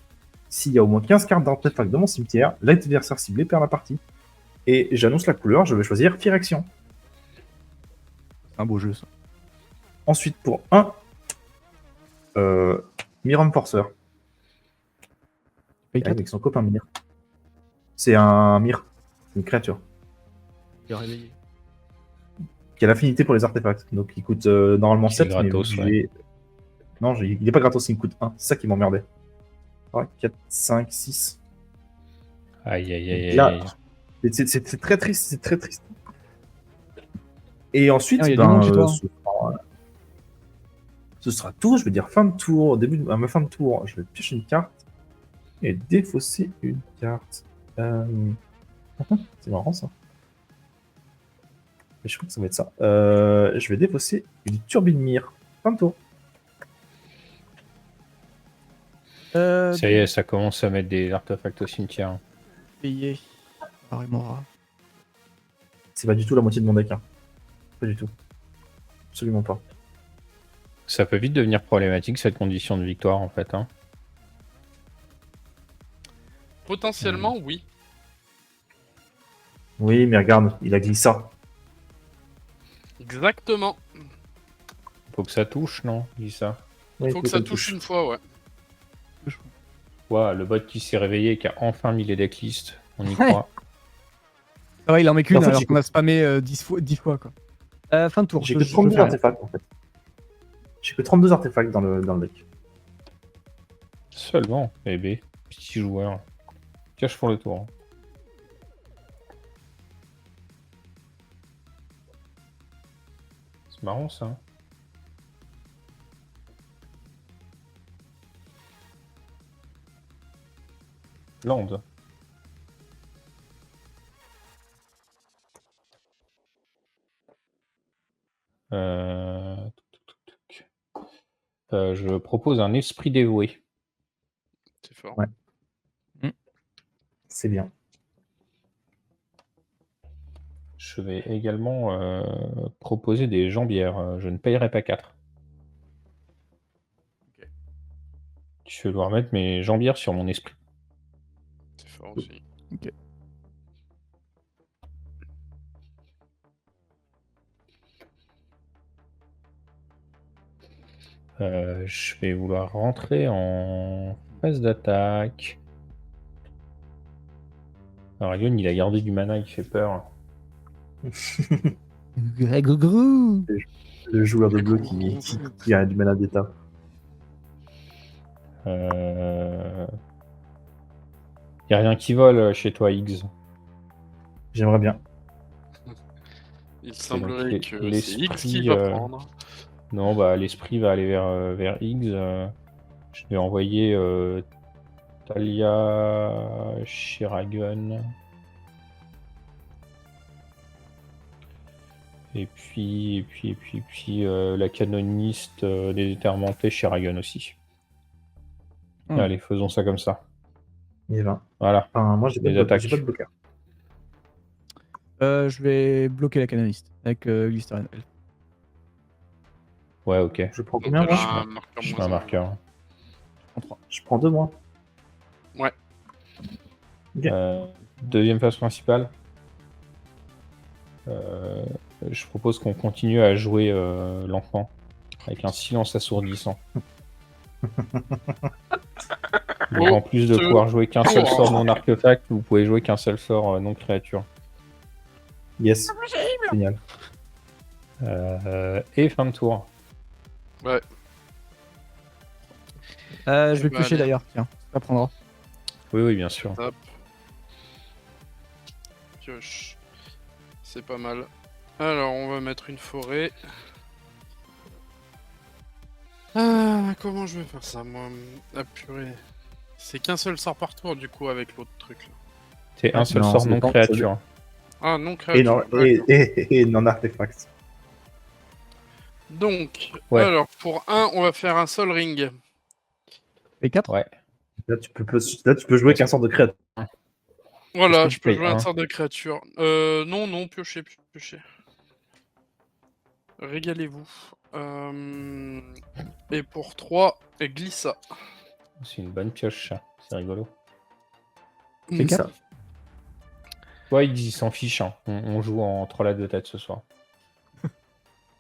S'il y a au moins 15 cartes d'artefact dans mon cimetière, l'adversaire ciblé perd la partie. Et j'annonce la couleur, je vais choisir Phyrexian. C'est un beau jeu, ça. Ensuite, pour 1, Miram Forcer, Paye 4. avec son copain Mir. C'est un Mir, une créature, Je vais réveiller. qui a l'affinité pour les artefacts. Donc il coûte normalement C'est 7, gratos, mais j'ai- non, il est pas gratos, il me coûte 1. C'est ça qui m'emmerdait. 3, 4, 5, 6. Aïe, aïe, aïe, aïe. Là, aïe. c'est très triste, c'est très triste. Et ensuite, Ah, il y a du monde chez toi. Ce sera tout. Je vais dire fin de tour. À ma fin de tour, je vais piocher une carte et défausser une carte. C'est marrant ça. Mais je crois que ça va être ça. Je vais défausser une turbine mire. Fin de tour. Ça y est, ça commence à mettre des artefacts au cimetière. Payer. Mora. C'est pas du tout la moitié de mon deck. Hein. Pas du tout. Absolument pas. Ça peut vite devenir problématique cette condition de victoire en fait. Hein. Potentiellement, oui. Oui, mais regarde, il a glissé ça. Exactement. Faut que ça touche, non? Dis ça. Oui, Faut que ça touche une fois, ouais. Ouais, le bot qui s'est réveillé et qui a enfin mis les decklists. On y Ouais. croit. Ah ouais, il en met qu'une En fait, alors j'ai- qu'on a spammé 10 fois, quoi. Fin de tour. J'ai je- que je 32 fais rien. artefacts en fait. J'ai que 32 artefacts dans le deck. Seulement, bébé. Petit joueur. Cache pour le tour. Hein. C'est marrant ça. Land. Je propose un esprit dévoué. C'est fort. Ouais. C'est bien. Je vais également proposer des jambières. Je ne payerai pas 4. Ok. Je vais devoir mettre mes jambières sur mon esprit. C'est fort aussi. Je vais vouloir rentrer en phase d'attaque. Aragon, il a gardé du mana, il fait peur. Grou. Le joueur de bleu qui a du mana d'état. Y a rien qui vole chez toi, Higgs. J'aimerais bien. Il C'est semblerait donc que l'esprit, c'est X qui va prendre. Non, bah l'esprit va aller vers Higgs. Je vais envoyer Talia Shiragun. Et puis la canoniste des Étermentés Shiragun aussi. Allez, faisons ça comme ça. Il va. Voilà. Enfin, moi, j'ai pas, Les de attaques. j'ai pas de bloqueur. Je vais bloquer la canoniste avec Glycerin. Ouais, ok. Je prends Donc, combien, elle moi a un marqueur Je fais moins un un. marqueur. En 3. Je prends 2 mois. Ouais. Ok. Deuxième phase principale. Je propose qu'on continue à jouer lentement, avec un silence assourdissant. Donc, en plus de pouvoir jouer qu'un seul sort non artefact, vous pouvez jouer qu'un seul sort non créature. Yes. Génial. Et fin de tour. Ouais. Je vais bah, piocher allez. d'ailleurs, tiens, ça prendra. Oui, bien sûr. Hop. Pioche. C'est pas mal. Alors, on va mettre une forêt. Ah, comment je vais faire ça, moi? Ah, purée. C'est qu'un seul sort par tour, du coup, avec l'autre truc, là. C'est un seul Non, sort ça non dépend, créature. Ah, non Et créature. non, d'accord. et non artefact. Donc, Ouais. alors, pour 1, on va faire un Sol Ring. Et 4 Ouais. Là, tu peux jouer qu'un sort de créature. Voilà, Est-ce que je tu peux payes jouer un un sort de créature. Non, piocher. Régalez-vous. Et pour 3, Glissa. C'est une bonne pioche, ça. C'est rigolo. C'est 4 Ouais, ils s'en fichent. Hein. On joue en trollade de tête ce soir.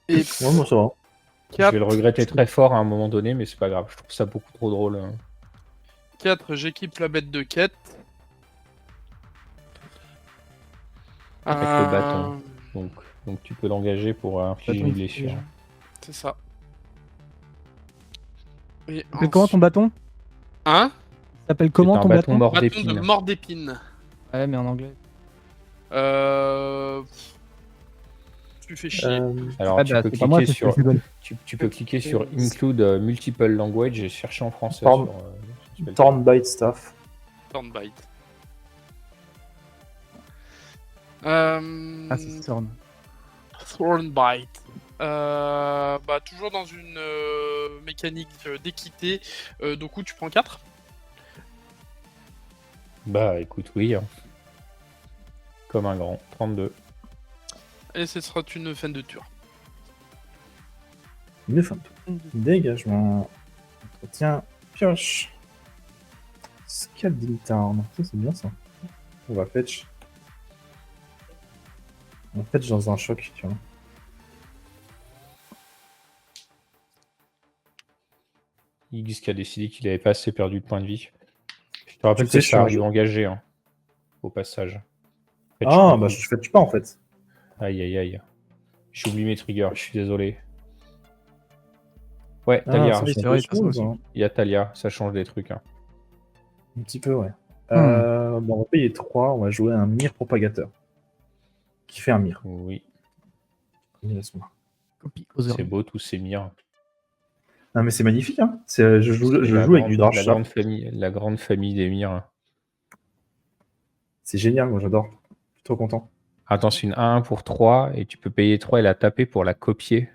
Et Ouais, moi, ça va. Je 4, vais le regretter très fort à un moment donné, mais c'est pas grave. Je trouve ça beaucoup trop drôle. 4, j'équipe la bête de quête. Avec le bâton. Donc tu peux l'engager pour infliger Bâton une infligé. blessure. C'est ça. Et Ça s'appelle comment ton bâton? Hein? Ça s'appelle comment C'est un ton bâton bâton? mort Bâton de d'épines. mort d'épine. Ouais, mais en anglais. Tu fais chier. Alors Ah tu bah, peux c'est pas moi, cliquer c'est sur Google. tu peux cliquer sur Include Multiple Language et chercher en français Torn- sur spell. Torn bite stuff. Thornbite. Ah, c'est Thorn. Thornbite. Bah, toujours dans une mécanique d'équité. Du coup, tu prends 4. Bah écoute, oui. Hein. Comme un grand. 32. Et ce sera une fin de tour. Une fin de tour. Dégagement. Entretien. Pioche. Scalding Town. Ça, c'est bien ça. On va fetch. On fetch dans un choc, tu vois. Higgs qui a décidé qu'il avait pas assez perdu de points de vie. Je te rappelle Tu sais, que je ça suis arrive un jeu. engagé, hein, au passage. Fetch Ah, beaucoup. bah je fetch pas en fait. Aïe. J'ai oublié mes triggers, je suis désolé. Ouais, Ah, Talia. ça, oui, c'est c'est vrai, autre t'as ça chose, aussi. hein. Il y a Talia, ça change des trucs. Hein. Un petit peu, ouais. Bon, on va payer 3, on va jouer un mire propagateur. Qui fait un mire. Oui, Laisse-moi. Copie Other. c'est beau tous ces mires. Non, mais c'est magnifique, hein. Je joue C'est la avec grande- du Drache la Sharp. grande famille des mires. C'est génial, moi j'adore. Je suis trop content. Attends, c'est une 1 pour 3 et tu peux payer 3 et la taper pour la copier.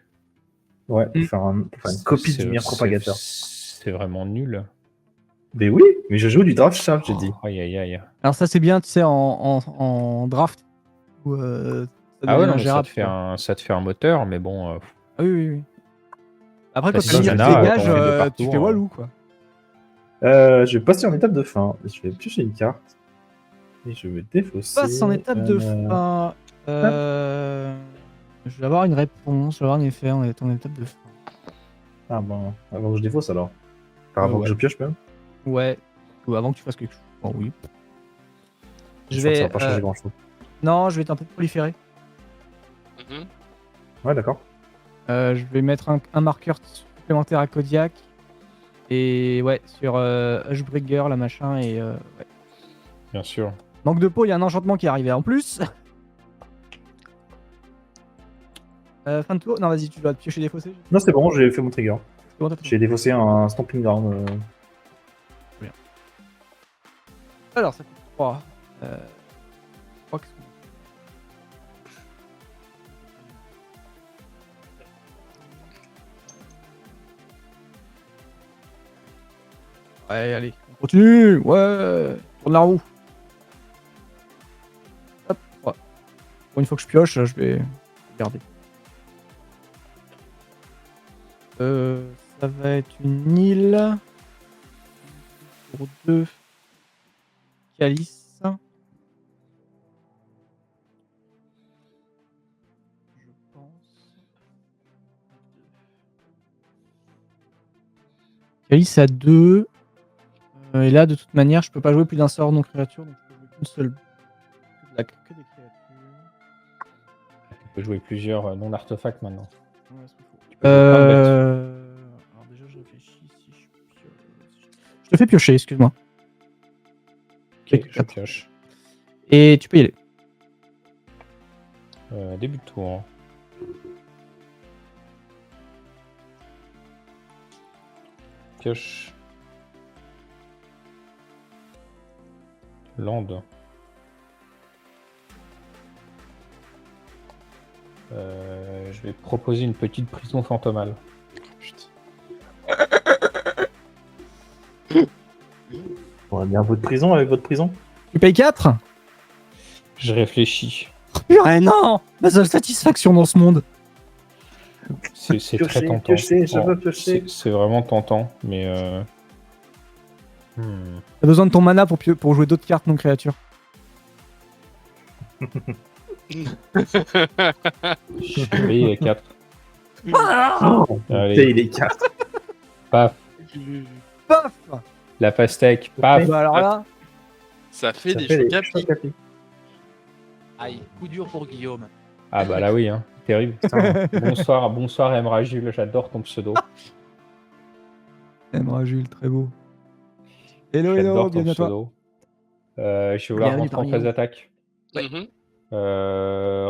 Ouais, pour faire une copie du mire propagateur. C'est vraiment nul. Mais oui, mais je joue du Drache Sharp, j'ai dit. Aïe. Alors ça c'est bien, tu sais, en draft. Où, ça Ah ouais, devient non, mais gérable, ça te fait un moteur, mais bon. Ah oui. Après, Bah, quand si tu t'en as, dégages, t'en fais deux par tu tour, fais hein. Walou, quoi. Je vais passer en étape de fin. Je vais piocher une carte. Et je vais défausser. Passe en étape de fin. Je vais avoir une réponse, je vais avoir un effet en étape de fin. Ah bon, avant que je défausse alors. Enfin, avant Ouais. que je pioche même. Ouais, ou avant que tu fasses quelque chose. Bon, oui. Je crois que ça vais. va pas changer grand-chose. Non, je vais être un peu proliféré. Mhm. Ouais, d'accord. Je vais mettre un marqueur supplémentaire à Kodiak. Et ouais, sur Hushbreaker, la machin. Et ouais. Bien sûr. Manque de peau, il y a un enchantement qui est arrivé en plus. Fin de tour. Non, vas-y, tu dois te piocher des fossés. Non, c'est bon, j'ai fait mon trigger. C'est bon, t'as fait. J'ai défaussé un Stomping Ground. Alors, ça fait 3. 3 qu'est-ce qu'on a? Ouais, allez, on continue. Ouais, tourne la roue. Hop, ouais. Pour une fois que je pioche, je vais garder. Ça va être une île. Pour 2. Calice. Je pense. Calice à 2. Et là, de toute manière, je peux pas jouer plus d'un sort non créature, donc je peux jouer qu'une seule. Que des créatures. Tu peux jouer plusieurs non-artefacts maintenant. Ouais, c'est faux. Tu peux jouer plein de bêtes. Alors déjà, je réfléchis si je pioche. Je te fais piocher, excuse-moi. Ok, je pioche. Et tu peux y aller. Début de tour. Pioche. Land. Je vais proposer une petite prison fantomale. On va bien votre prison avec votre prison. Tu payes 4. Je réfléchis. Purée, non. Ma seule satisfaction dans ce monde. C'est très tentant. Piocher, je Oh, veux piocher. c'est vraiment tentant, mais T'as besoin de ton mana pour jouer d'autres cartes non créatures. je vais payer 4. Oh, Allez, il est 4. paf. Paf. La pastèque, paf. Bah alors là, Ça fait des chocs à pic. Aïe, coup dur pour Guillaume. Ah bah là oui, hein. Terrible. Putain. bonsoir Emra Jules, j'adore ton pseudo. Emra Jules, très beau. Hello, J'adore hello, ton bienvenue à toi. pseudo. Je vais vouloir Bienvenue rentrer en parmi phase nous. d'attaque. Mhm.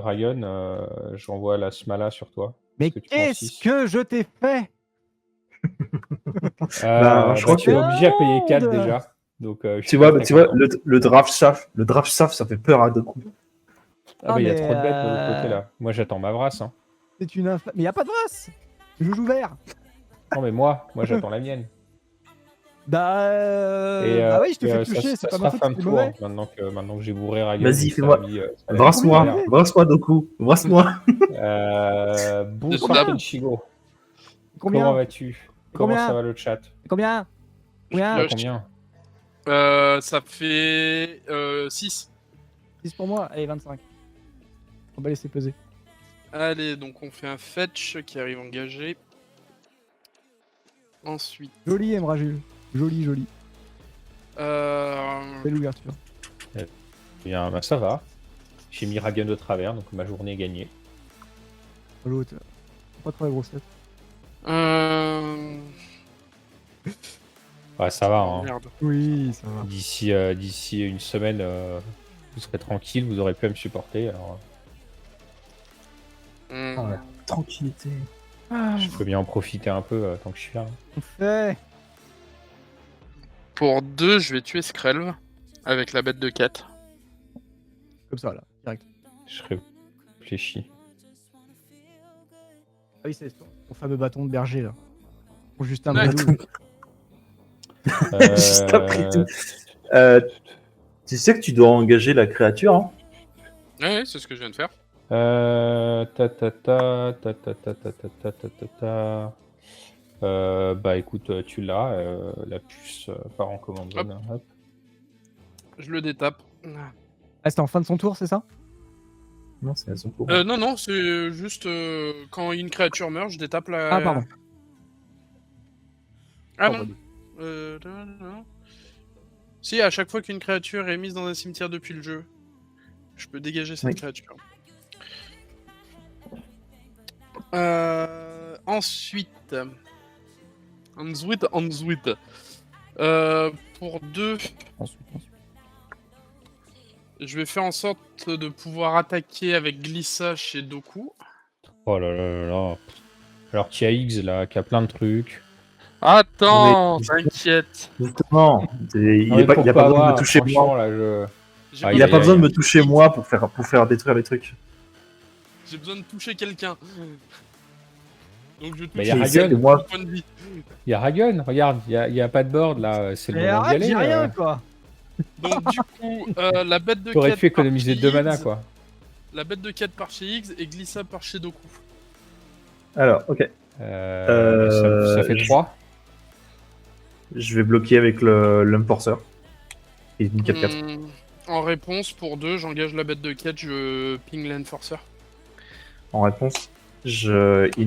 Ryan, j'envoie la Smala sur toi. Mais Est-ce que tu prends qu'est-ce six que je t'ai fait? je crois tu es que- obligé à payer 4 Merde. déjà. Donc, je suis Tu pas vois, très content. le draft shaft, ça fait peur à deux coups. Ah bah il y a mais, trop de bêtes de l'autre côté là. Moi j'attends ma brasse. Hein. C'est une Mais y a pas de race. Je joue vert. Non mais moi j'attends la mienne. Bah oui, je te fais ça- piocher, c'est ça pas ma sera faute, fin de c'est tour, mauvais. maintenant que j'ai bourré Ryan. Vas-y, sa fais-moi. vie, ça va être Brasse-moi, galère. brasse-moi Doku, brasse-moi. Bonsoir Deux Kenchigo. Comment Combien? vas-tu? Comment Combien ça va le chat? Combien? Combien? pioche. Combien? Ça fait 6. 6 pour moi. Allez, 25. On va laisser peser. Allez, donc on fait un fetch qui arrive engagé. Ensuite, Joli, Emra Jules. Joli, joli. Belle ouverture. Bien, bah, ça va. J'ai mis Ryan de travers, donc ma journée est gagnée. L'autre. Pas trop la grossette. Ouais, ça va. Hein. Merde. Oui, ça va. D'ici une semaine, vous serez tranquille, vous aurez pu à me supporter. Alors, Ouais. Tranquillité. je peux bien en profiter un peu tant que je suis là. Hein. On fait. Pour 2, je vais tuer Skrelv avec la bête de 4. Comme ça, là. Direct. Je réfléchis. Ah oui, c'est ton fameux bâton de berger, là. Pour juste un Ouais. bridou. Juste après tout. Tu sais que tu dois engager la créature, hein? Ouais, c'est ce que je viens de faire. Bah écoute, tu l'as, la puce part en commande zone. Hop. Je le détape. Ah, c'était en fin de son tour, c'est ça? Non, c'est son tour. Non, c'est juste quand une créature meurt, je détape la. Ah, pardon. Ah Pardon. non. Non. Si, à chaque fois qu'une créature est mise dans un cimetière depuis le jeu, je peux dégager cette Oui. créature. Ensuite... Ensuite. Pour 2, Ensuite. je vais faire en sorte de pouvoir attaquer avec Glissa chez Doku. Oh là là là là. Alors qu'il y a X là, qui a plein de trucs. Attends, Mais- t'inquiète. Justement, il Non, mais a pas besoin de me avoir, toucher franchement, moi. là, je... J'ai Ah, Il a aïe, pas aïe, besoin de aïe. me toucher moi pour faire détruire les trucs. J'ai besoin de toucher quelqu'un. Donc je touche Mais y a Il Ragon. sait que moi, point de vie. Il y a Ragon, regarde, il y a pas de board là, c'est le Mais moment d'y arrête, aller. j'ai rien, quoi. Donc du coup, la bête de T'aurais quête pu économiser par 2 chez mana Higgs, quoi. La bête de quête par chez Higgs et Glissa par chez Doku. alors, ok. Ça fait je- 3. Je vais bloquer avec l'Enforcer. Et une 4-4. En réponse, pour 2, j'engage la bête de quête, je ping l'Enforcer. En réponse, ils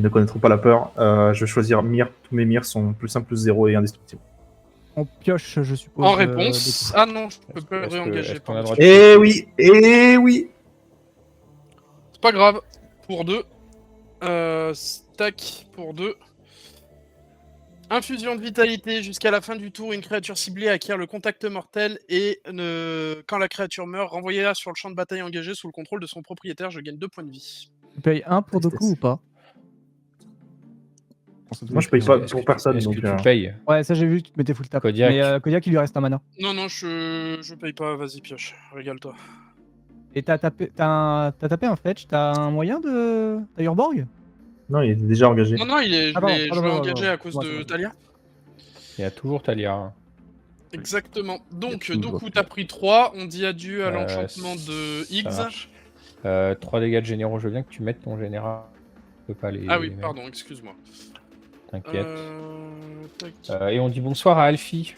ne connaîtront pas la peur. Je vais choisir Myr. Tous mes Myrs sont +1/+0 et indestructibles. On pioche, je suppose. En réponse... Ah non, je peux pas le Est-ce que- réengager. est-ce qu'on a pardon. droit de- Eh oui, eh oui. C'est pas grave. Pour 2. Stack pour 2. Infusion de vitalité. Jusqu'à la fin du tour, une créature ciblée acquiert le contact mortel et quand la créature meurt, renvoyez-la sur le champ de bataille engagé sous le contrôle de son propriétaire. Je gagne 2 points de vie. Tu payes 1 pour Doku ou pas? Moi, je paye pas Est-ce pour que personne. Est-ce que Donc, tu payes? Ouais, ça j'ai vu, tu te mettais full tap. Kodiak. Mais Kodiak, il lui reste un mana. Non, je paye pas. Vas-y, pioche. Régale-toi. Et t'as tapé un fetch, t'as un moyen de. T'as Urborg? non, il est déjà engagé. Non, je l'ai pardon, engagé à cause Ouais, de c'est bon. Talia. Il y a toujours Talia. Exactement. Donc, Il y a Doku, toujours- t'as pris 3. On dit adieu à Euh, l'enchantement de ça Higgs. marche. 3 dégâts de généraux, je veux bien que tu mettes ton général. Je peux pas les. Ah oui, les mettre, pardon, excuse-moi. T'inquiète. Tac. Et on dit bonsoir à Alfie.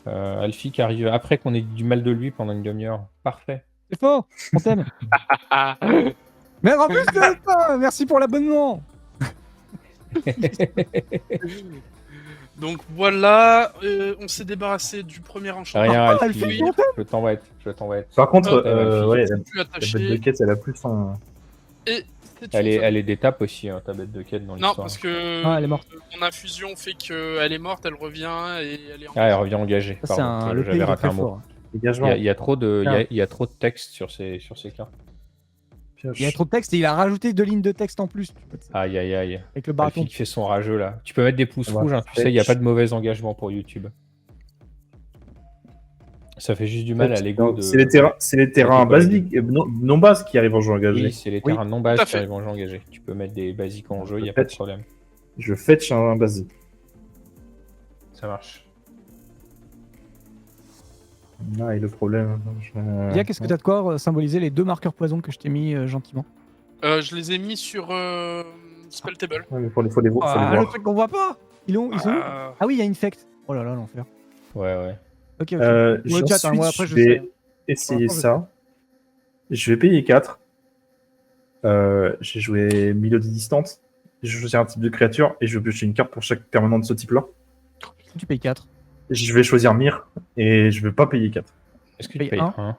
Alfie qui arrive après qu'on ait du mal de lui pendant une demi-heure. Parfait. C'est faux, on t'aime. Mais en plus, merci pour l'abonnement. Donc voilà, on s'est débarrassé du premier enchantement. Rien, Alfie, Alfie. on t'aime. Je t'embête. Par contre, Alfie. ouais, Plus la bête de attaché. quête, elle a plus son. Et c'est Elle une est, elle est d'étape aussi, hein, ta bête de quête dans Non, l'histoire. parce que Ah, elle est morte. mon infusion fait qu'elle est morte, elle revient et elle est en. Ah, elle revient engagée. Ça, c'est Pardon, le pays j'avais est raté très un mot. fort. Dégagement. Il y a trop de, Ah. il y a trop de texte sur ces cartes. Pioche. Il y a trop de texte et il a rajouté 2 lignes de texte en plus. Aïe aïe aïe. Avec le baraton. Alfie qui fait son rageux là. Tu peux mettre des pouces Ça va. rouges, hein, tu sais, il n'y a pas de mauvais engagement pour YouTube. Ça fait juste du mal à l'ego de. C'est les terrains basiques, non bases qui arrivent en jeu engagé. Oui, c'est les Oui, terrains non tout bases à qui fait. arrivent en jeu engagé. Tu peux mettre des basiques en jeu, il n'y a pas de problème. Je fetch un basique. Ça marche. Ah, et le problème. Kodiak, est-ce que t'as de quoi symboliser les 2 marqueurs poison que je t'ai mis gentiment? Je les ai mis sur Spell Table. Ouais, mais faut les faut les Le voir. truc qu'on voit pas. Ils sont où? Ah oui, il y a Infect. Oh là là, l'enfer. Ouais, ouais. Ok, ok. Ensuite, chat, hein, moi, après, je je vais sais. essayer Pour l'instant, ça. Je vais payer 4. J'ai joué Mélodie Distante. Je vais choisir un type de créature et je vais piocher une carte pour chaque permanent de ce type-là. Tu payes 4. Je vais choisir Myr et je vais pas payer 4. Est-ce que tu Paye payes un. 1?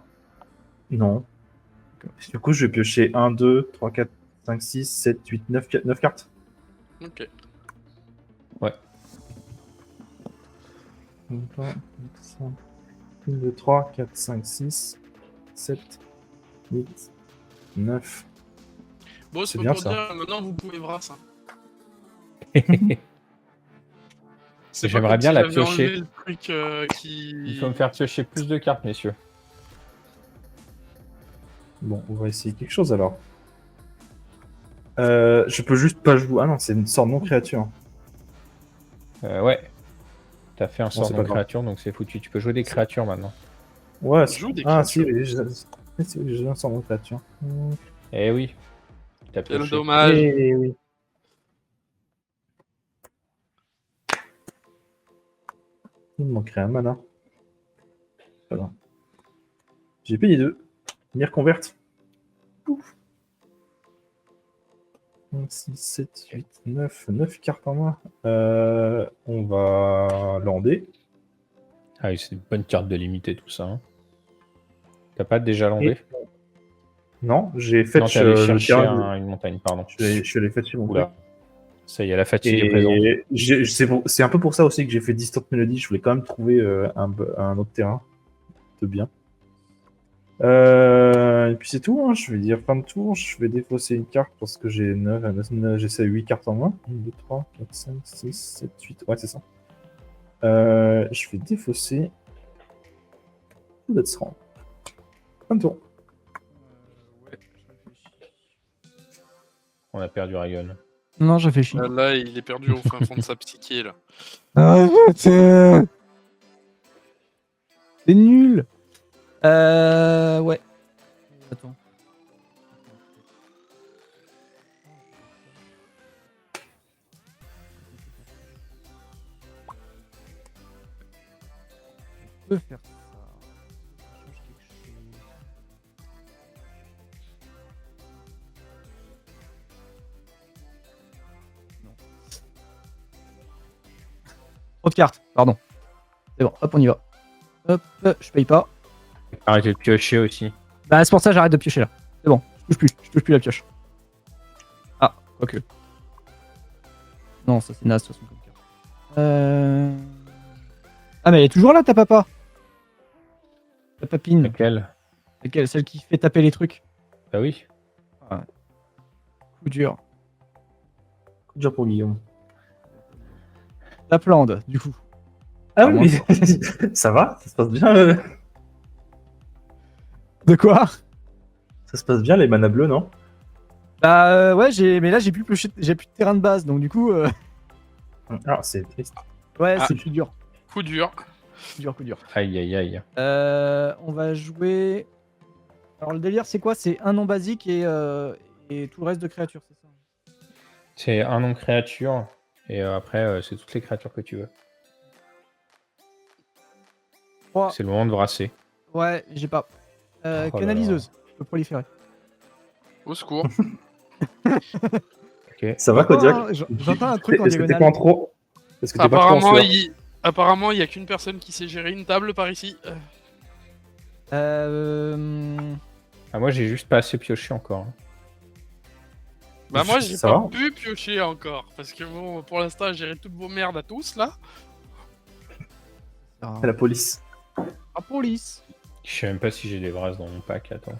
Non. Du coup, je vais piocher 1, 2, 3, 4, 5, 6, 7, 8, 9 cartes. Ok. 1, 2, 3, 4, 5, 6, 7, 8, 9. Bon, C'est c'est bien, pas pour ça. dire, maintenant vous pouvez brasse. Hein. C'est pas J'aimerais comme bien si la j'avais piocher. enlevé le truc, qui... Il faut me faire piocher plus de cartes, messieurs. Bon, on va essayer quelque chose alors. Je peux juste pas jouer. Ah non, c'est une sorte de non-créature. Ouais. T'as fait un sort c'est de pas grave. créature, donc c'est foutu. Tu peux jouer des créatures maintenant. Ouais, Joue des ah si, créatures. j'ai un sort de non-créature. Eh oui. T'as Quel pioché. dommage. Eh oui. Il me manquerait un mana. Pas grave. J'ai payé 2. Myr converte. Ouf. 5, 6, 7, 8, 9 cartes en main. On va lander. Ah oui, c'est une bonne carte de limité tout ça. Hein. T'as pas déjà landé? Non, j'ai fait Non, t'es allé le chercher terrain. une montagne, pardon. Je suis allé faire chez mon Oula. truc. Ça y est, la fatigue est présente. Et c'est un peu pour ça aussi que j'ai fait Distant Melody. Je voulais quand même trouver un autre terrain de bien. Et puis c'est tout. Hein. Je vais dire fin de tour. Je vais défausser une carte parce que j'ai 8 cartes en main. 1, 2, 3, 4, 5, 6, 7, 8. Ouais, c'est ça. Je vais défausser. Let's run. Fin de tour. On a perdu Ragon. Non, je réfléchis. Là, il est perdu au fin fond de sa psyché, là. C'est nul. Ouais. Attends. On peut faire ça. Ça change quelque chose. Non. Trop de cartes, pardon. C'est bon, hop, on y va. Hop, je paye pas. Arrêtez de piocher aussi. Bah, c'est pour ça que j'arrête de piocher là. C'est bon, je touche plus la pioche. Ah, quoique. Non, ça c'est naze de toute façon comme carte. Ah, mais elle est toujours là, ta papa. Ta papine. Laquelle? Laquelle? Celle qui fait taper les trucs. Bah oui. Coup dur. Coup dur pour Guillaume. La plande, du coup. Ah Ah, oui, mais ça va, ça se passe bien. De quoi? Ça se passe bien les manas bleues, non? Bah, ouais, mais là j'ai plus de terrain de base, donc du coup, Ah, c'est triste. ouais, Ah. c'est plus dur. Coup dur. Coup dur. Aïe aïe aïe. On va jouer. Alors le délire c'est quoi? C'est un nom basique et tout le reste de créatures, c'est ça? C'est un nom créature. Et après, c'est toutes les créatures que tu veux. 3. C'est le moment de brasser. Ouais, j'ai pas. Oh là Canaliseuse, je peux proliférer. Au secours. Ok. Ça va, Kodiak? J'entends un truc en Est-ce que t'es diagonale. pas en trop? Est-ce que t'es pas trop en Apparemment, sueur? Apparemment, il y a qu'une personne qui sait gérer une table par ici. Ah, moi, j'ai juste pas assez pioché encore. Hein. Bah moi, j'ai Ça pas va pu piocher encore. Parce que bon, pour l'instant, j'ai géré toutes vos merdes à tous, là. C'est la police. La police. Je sais même pas si j'ai des brasses dans mon pack. Attends.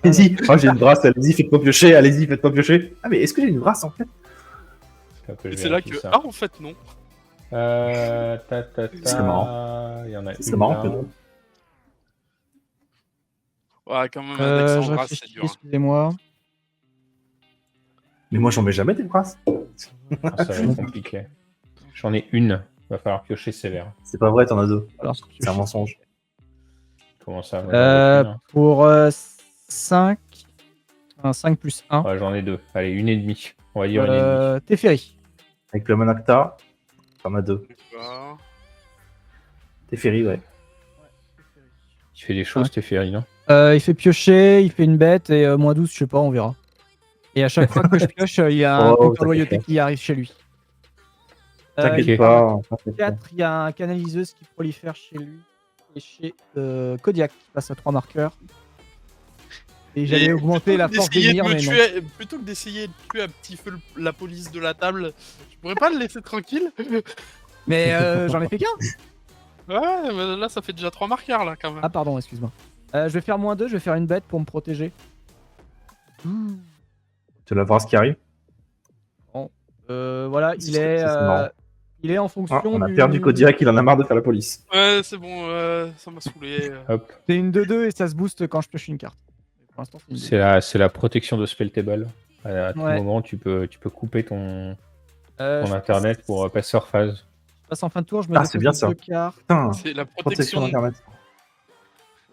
Allez-y. Oh, j'ai une brasse, allez-y, faites-moi piocher, allez-y, faites-moi piocher. Ah, mais est-ce que j'ai une brasse en fait? Et c'est là que... Ça. Ah, en fait, non. C'est marrant. Il y en a C'est une marrant là. que non. Ouais, quand même, Je Alexandra, c'est réfléchis, dur. Hein. excusez-moi. Mais moi, j'en mets jamais des brasses. Ah, ça va être compliqué. J'en ai une. Va falloir piocher sévère. C'est pas vrai, t'en as deux. Alors, C'est un mensonge. Comment ça? Moi, j'en ai qu'une, hein. pour 5. 5 plus 1. Ouais, j'en ai deux. Allez, une et demie. On va dire une et demie. Teferi. Avec le Manacta, t'en as deux. D'accord. Teferi, ouais. Il fait des choses, t'es féri, non? Il fait piocher, il fait une bête et -12, je sais pas, on verra. Et à chaque fois que je pioche, il y a un Oh, compteur t'inquiète loyauté pas. qui arrive chez lui. T'inquiète ok. pas. t'inquiète pas. 4, il y a un canaliseuse qui prolifère chez lui et chez Kodiak qui passe à 3 marqueurs. Et j'allais augmenter la force des D'essayer de mires, me mais non. tuer, plutôt que d'essayer de tuer à petit feu la police de la table, je pourrais pas le laisser tranquille. Mais j'en ai fait qu'un. Ouais, mais là ça fait déjà 3 marqueurs là quand même. Ah pardon, excuse-moi. Je vais faire -2, je vais faire une bête pour me protéger. Tu as la brasse qui arrive. Voilà, C'est marrant. il est en Ah, fonction on a du... perdu Kodiak, il en a marre de faire la police. Ouais, c'est bon, ça m'a saoulé. Hop. C'est une 2-2 et ça se booste quand je pioche une carte. Pour l'instant, c'est une 2-2. C'est la protection de Spelltable. À tout Ouais. moment, tu peux couper ton Je internet pour passer hors phase. passe en fin de tour, je me Ah, c'est bien dépose ça. 2 cartes. Putain, C'est la protection protection, d'Internet.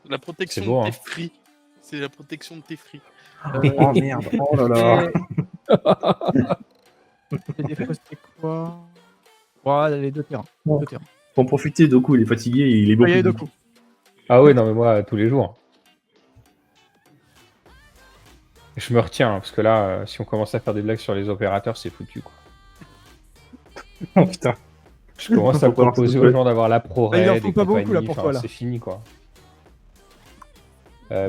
la protection C'est beau, de hein. tes fris. C'est la protection de tes fris. Oh merde, oh là là. J'ai défaussé quoi? Ouais, les 2 terrains. Bon. 2 terrains. Pour en profiter, Doku, il est fatigué, il est Il y a beaucoup. les 2 coups. Ah ouais, non, mais moi, tous les jours. Je me retiens, hein, parce que là, si on commence à faire des blagues sur les opérateurs, c'est foutu, quoi. Oh putain. Je commence à Faut pas lancer proposer de aux gens d'avoir la pro Bah, il en raid faut et pas beaucoup, compagnie, là, pour enfin, toi, là. c'est fini quoi.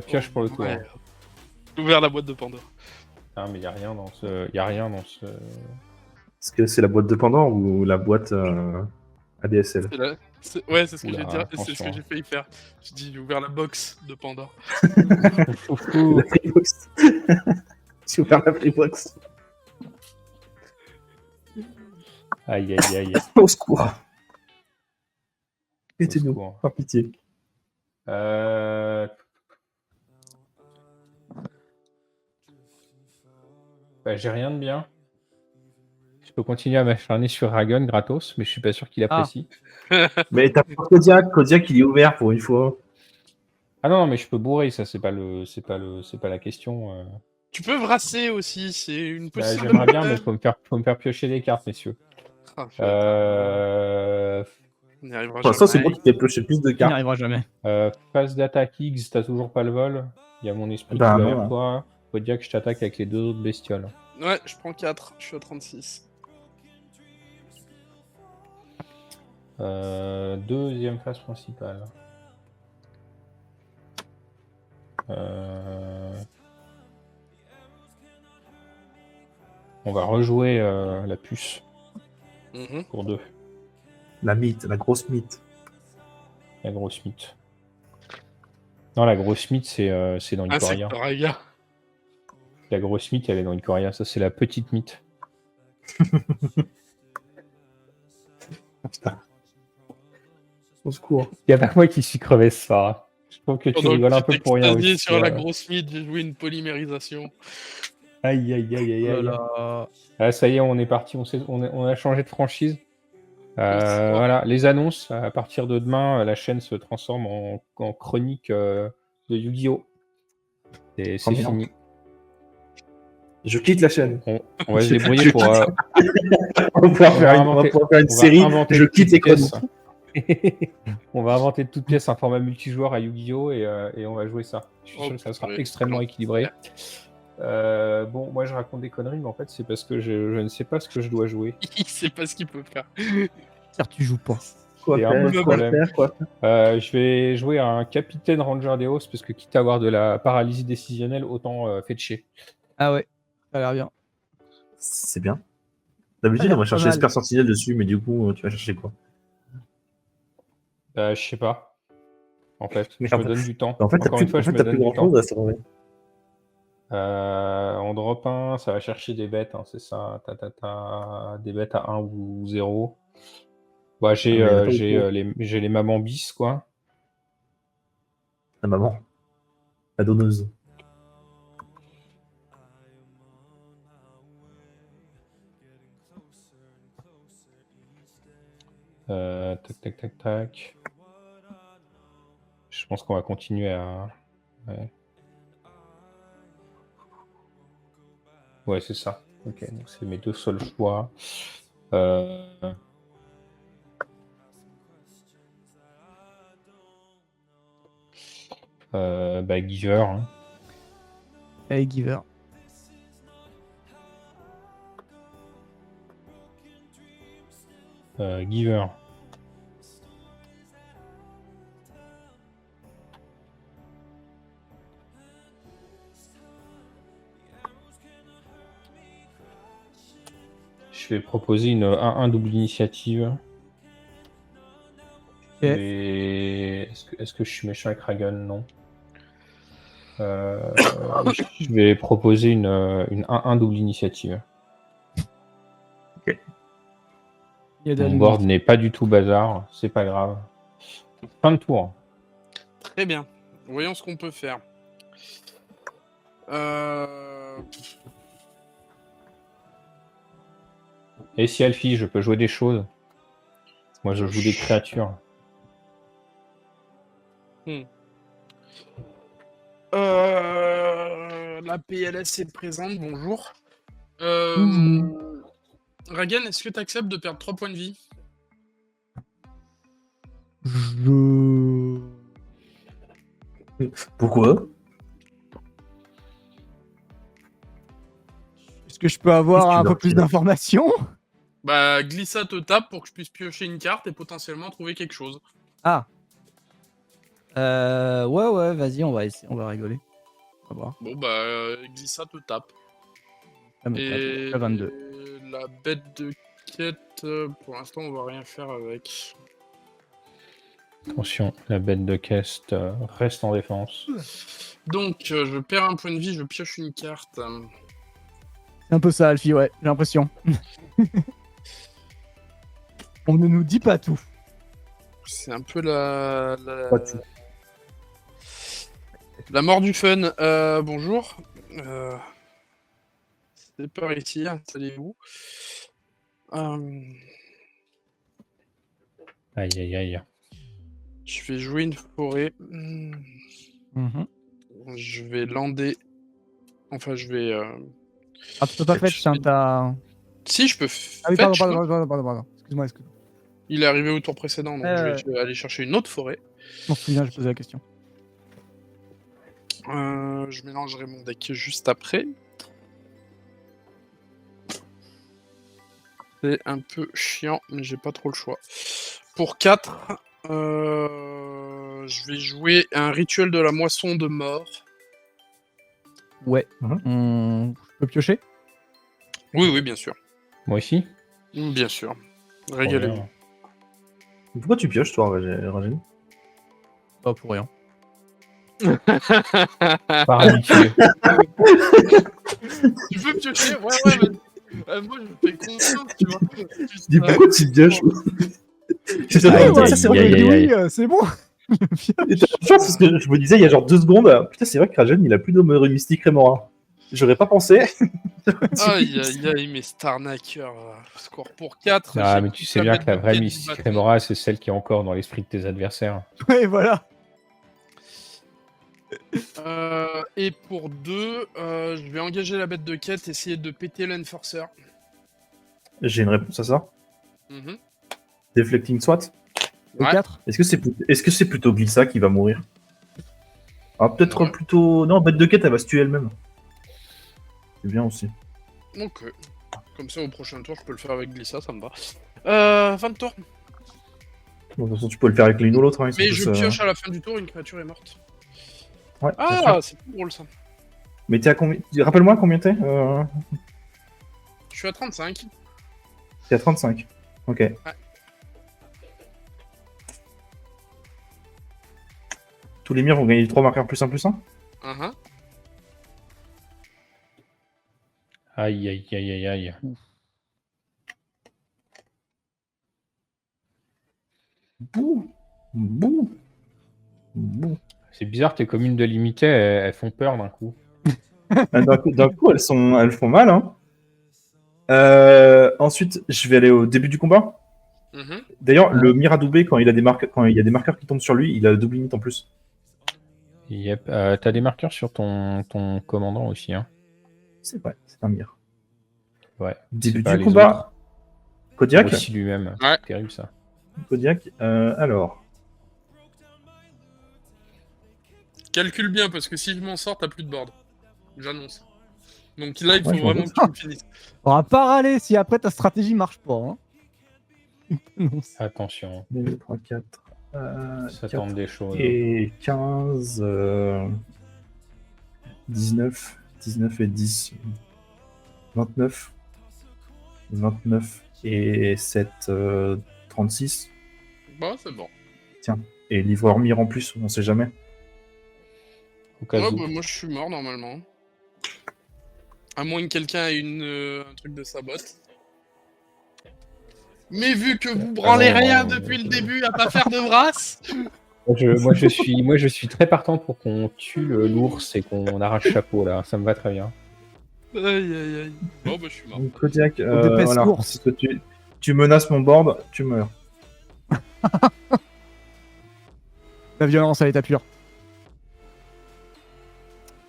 Pioche pour le tour. Ouais. J'ai ouvert la boîte de Pandore. Ah, mais y a rien dans ce. Y a rien dans ce. Est-ce que c'est la boîte de Pandore ou la boîte ADSL? Ouais, c'est ce que Oula, j'ai dit. C'est ce attention. que j'ai failli faire. J'ai dit, j'ai ouvert la box de Pandore. Foufou. La Playbox. J'ai ouvert la Playbox. Aïe aïe aïe. Au secours. Au Aidez-nous, secours. par pitié. Bah, j'ai rien de bien. Je peux continuer à m'acharner sur Ragon gratos, mais je suis pas sûr qu'il Ah. apprécie. Mais t'as pas Kodiak, Kodiak il est ouvert pour une fois. Ah non, mais je peux bourrer, ça c'est pas la question. Tu peux brasser aussi, c'est une Bah, possibilité. j'aimerais bien, mais faut me faire piocher des cartes, messieurs. Ah, je vais attendre. Euh... On n'y arrivera Pour l'instant, c'est jamais. moi qui t'ai pioché plus de Il n'y cartes. arrivera jamais. Phase d'attaque X, t'as toujours pas le vol. Il y a mon esprit Bah, tout non, derrière ouais. toi. Faut dire que je t'attaque avec les 2 autres bestioles. Ouais, je prends 4, je suis à 36. Deuxième phase principale. On va rejouer la puce Mhm. pour 2. La mythe, la grosse mythe. La grosse mythe. Non, la grosse mythe, c'est dans Ikoria. Insector Raga. La grosse mythe, elle est dans Ikoria. Ça, c'est la petite mythe. Putain. Au secours. Il n'y a pas que moi qui suis crevé ce soir. Je trouve que tu Pendant rigoles que un tu peu pour rien t'extasies aussi. sur la grosse mythe, j'ai joué une polymérisation. Aïe, aïe, aïe, aïe, aïe. Voilà. Ah, ça y est, on est parti. On a changé de franchise. Bonsoir. Voilà, les annonces. À partir de demain, la chaîne se transforme en chronique de Yu-Gi-Oh! Et c'est Oh, merde. fini. Je quitte la chaîne. On va se débrouiller pour. On va pouvoir faire une série. Je quitte les chroniques. On va inventer de toutes pièces un format multijoueur à Yu-Gi-Oh! Et on va jouer ça. Je suis sûr que ça sera ouais. extrêmement équilibré. Bon, moi je raconte des conneries, mais en fait c'est parce que je ne sais pas ce que je dois jouer. Il sait pas ce qu'il peut faire. Certes, tu joues pas. Quoi C'est un peu le faire, problème. quoi. Je vais jouer à un capitaine Ranger Deos parce que quitte à avoir de la paralysie décisionnelle, autant fetcher. Ah ouais, ça a l'air bien. C'est bien. D'habitude, on va chercher Pas mal. Esper Sentinelle dessus, mais du coup, tu vas chercher quoi? Je sais pas. En fait, je Merde. me donne du temps. En fait, Encore une fois, je me t'as donne plus du grand temps. chose à se trouver. On drop 1, ça va chercher des bêtes, hein, c'est ça. Des bêtes à 1 ou 0. Bah, j'ai Ah, mais il y en a pas j'ai les mamans bis, quoi. La maman. La donneuse. Tac, tac, tac, tac. Je pense qu'on va continuer à... Ouais, c'est ça. Ok, donc c'est mes 2 seuls choix. Bah, Giver. Hein. Hey, Giver. Giver. Je vais proposer une 1-1 double initiative. Ok. Et est-ce que je suis méchant avec Ragon? Non. Je vais proposer une 1-1 double initiative. Il y a de la Mon lumière. board n'est pas du tout bazar, c'est pas grave. Fin de tour. Très bien. Voyons ce qu'on peut faire. Et si Alfie, je peux jouer des choses. Moi, je joue des créatures. La PLS est présente, bonjour. Ragan, est-ce que tu acceptes de perdre 3 points de vie? Je... Pourquoi? Est-ce que je peux avoir Qu'est-ce que un tu peu plus leur tires d'informations? Bah, Glissa te tape pour que je puisse piocher une carte et potentiellement trouver quelque chose. Ah. Ouais, vas-y, on va essayer, on va rigoler. On va voir. Bon, bah, Glissa te tape. Ça me tape. Et À 22. la bête de quête, pour l'instant, on va rien faire avec. Attention, la bête de caisse reste en défense. Donc, je perds un point de vie, je pioche une carte. C'est un peu ça, Alfie, ouais, j'ai l'impression. On ne nous dit pas tout. C'est un peu la... Pas tout. La mort du fun. Bonjour. C'est par ici, installez-vous. Aïe, aïe, aïe. Je vais jouer une forêt. Mhm. Je vais lander. Enfin, je vais... Ah, tu peux pas fetch, hein, t'as... Si, je peux Ah oui, fetch, pardon, non pardon. Excuse-moi. Il est arrivé au tour précédent, donc je vais aller chercher une autre forêt. Je m'en souviens, j'ai posé la question. Je mélangerai mon deck juste après. C'est un peu chiant, mais j'ai pas trop le choix. Pour 4, je vais jouer un rituel de la moisson de mort. Ouais. Mhm. Je peux piocher? Oui, bien sûr. Moi aussi. Bien sûr. Trop Régalez-vous. bien. Pourquoi tu pioches, toi, Rajin? Pas pour rien. Par habitude. Tu peux piocher? Ouais, mais moi je fais confiance, tu vois. Dis pourquoi tu pioches? Aïe, Ouais, aïe, c'est bon, aïe, aïe, oui, aïe. c'est bon. Et t'as chance parce que je me disais il y a genre 2 secondes, putain, c'est vrai que Rajen il a plus d'homme mystique Rémora. J'aurais pas pensé. Aïe, mais Starnacker, score pour 4. Ah, mais tu sais bien que la vraie mystique Rémora, c'est celle qui est encore dans l'esprit de tes adversaires. Ouais, voilà. Et pour 2, je vais engager la bête de quête, essayer de péter l'Enforcer. J'ai une réponse à ça. Mhm. Deflecting SWAT. Au Ouais. 4. Est-ce que c'est plutôt Glissa qui va mourir? Ah, peut-être Ouais. plutôt. Non, bête de quête, elle va se tuer elle-même. C'est bien aussi. Donc, comme ça, au prochain tour, je peux le faire avec Glissa, ça me va. Fin de tour. Bon, de toute façon, tu peux le faire avec l'une ou l'autre. Hein, ils sont Mais tous, je pioche à la fin du tour, une créature est morte. Ouais, bien Ah, sûr. c'est plus drôle ça. Mais t'es à combien? Rappelle-moi combien t'es. Je suis à 35. T'es à 35. Ok. Tous les murs vont gagner 3 marqueurs +1/+1. Uh-huh. Aïe, aïe, aïe, aïe, aïe. Bouh. Bouh. Bouh. C'est bizarre, tes communes de limité, elles font peur d'un coup. Ah, d'un coup, elles font mal. Hein. Ensuite, je vais aller au début du combat. Mhm. D'ailleurs, le Miradoubé, quand il y a des marqueurs qui tombent sur lui, il a double limite en plus. Yep. T'as des marqueurs sur ton commandant aussi, hein. C'est vrai, c'est un Mir. Ouais. Début c'est pas du les combat. autres. Kodiak. Aussi lui-même. Ouais. Terrible ça. Kodiak. Alors. Calcule bien, parce que si je m'en sors, t'as plus de board. J'annonce. Donc là, il faut Ouais, je m'en vraiment doute. que tu me finisses. On va pas râler si après ta stratégie marche pas. Hein. Non, Attention, 2, 3, 4. ça 4 tente des choses. et 15. 19. 19 et 10. 29. 29 et 7. 36. Bon, c'est bon. Et livreur Mir en plus, on sait jamais. Au cas Ouais, où. bah, moi, je suis mort normalement. À moins que quelqu'un ait un truc de sabote. Mais vu que vous branlez non, rien non, depuis je- le début à pas faire de brasse, Moi, je suis très partant pour qu'on tue l'ours et qu'on arrache chapeau là. Ça me va très bien. aïe. Bon, bah, je suis mort. Donc, Kodiak, On dépêche voilà. l'ours. Si tu menaces mon board, tu meurs. La violence à l'état pur.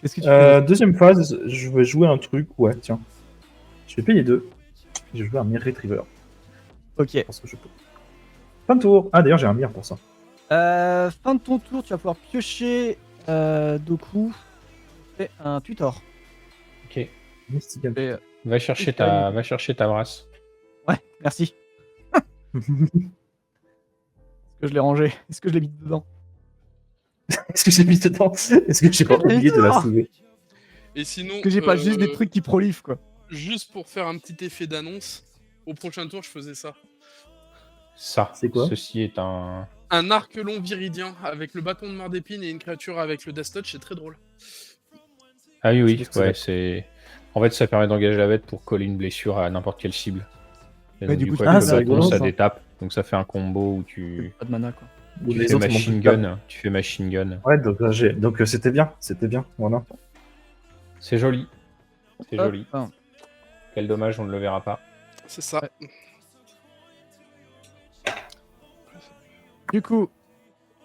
Qu'est-ce que tu fais? Deuxième phase, je vais jouer un truc. Ouais, tiens. Je vais payer 2. Je vais jouer un Mir Retriever. Ok. Parce que je peux. Fin de tour. Ah, d'ailleurs, j'ai un Mir pour ça. Fin de ton tour, tu vas pouvoir piocher Doku. Fais un tutor. Ok. Mystical. Fais, Va chercher ta brasse. Ouais, merci. Est-ce que je l'ai rangé? Est-ce que je l'ai mis dedans? Est-ce que j'ai mis dedans? Est-ce que j'ai pas oublié de la soulever? Et sinon, Est-ce que j'ai pas juste des trucs qui prolifèrent, quoi? juste pour faire un petit effet d'annonce, au prochain tour, je faisais ça. Ça, C'est quoi? ceci est un... Un arc long viridien avec le bâton de mort d'épine et une créature avec le Death Touch, c'est très drôle. Ah oui, Je oui, pense que ouais, c'est- c'est... En fait, ça permet d'engager la bête pour coller une blessure à n'importe quelle cible. Et Ouais, donc, du coup, avec ah, le c'est bâton, rigolo, ça ça. détape. Donc ça fait un combo où tu Pas de mana, quoi. Ou les fais autres, ils machine montent pas. gun. Tu fais machine gun. Ouais, donc c'était bien, voilà. C'est joli. C'est Hop, joli. enfin, Quel dommage, on ne le verra pas. C'est ça. Ouais. Du coup,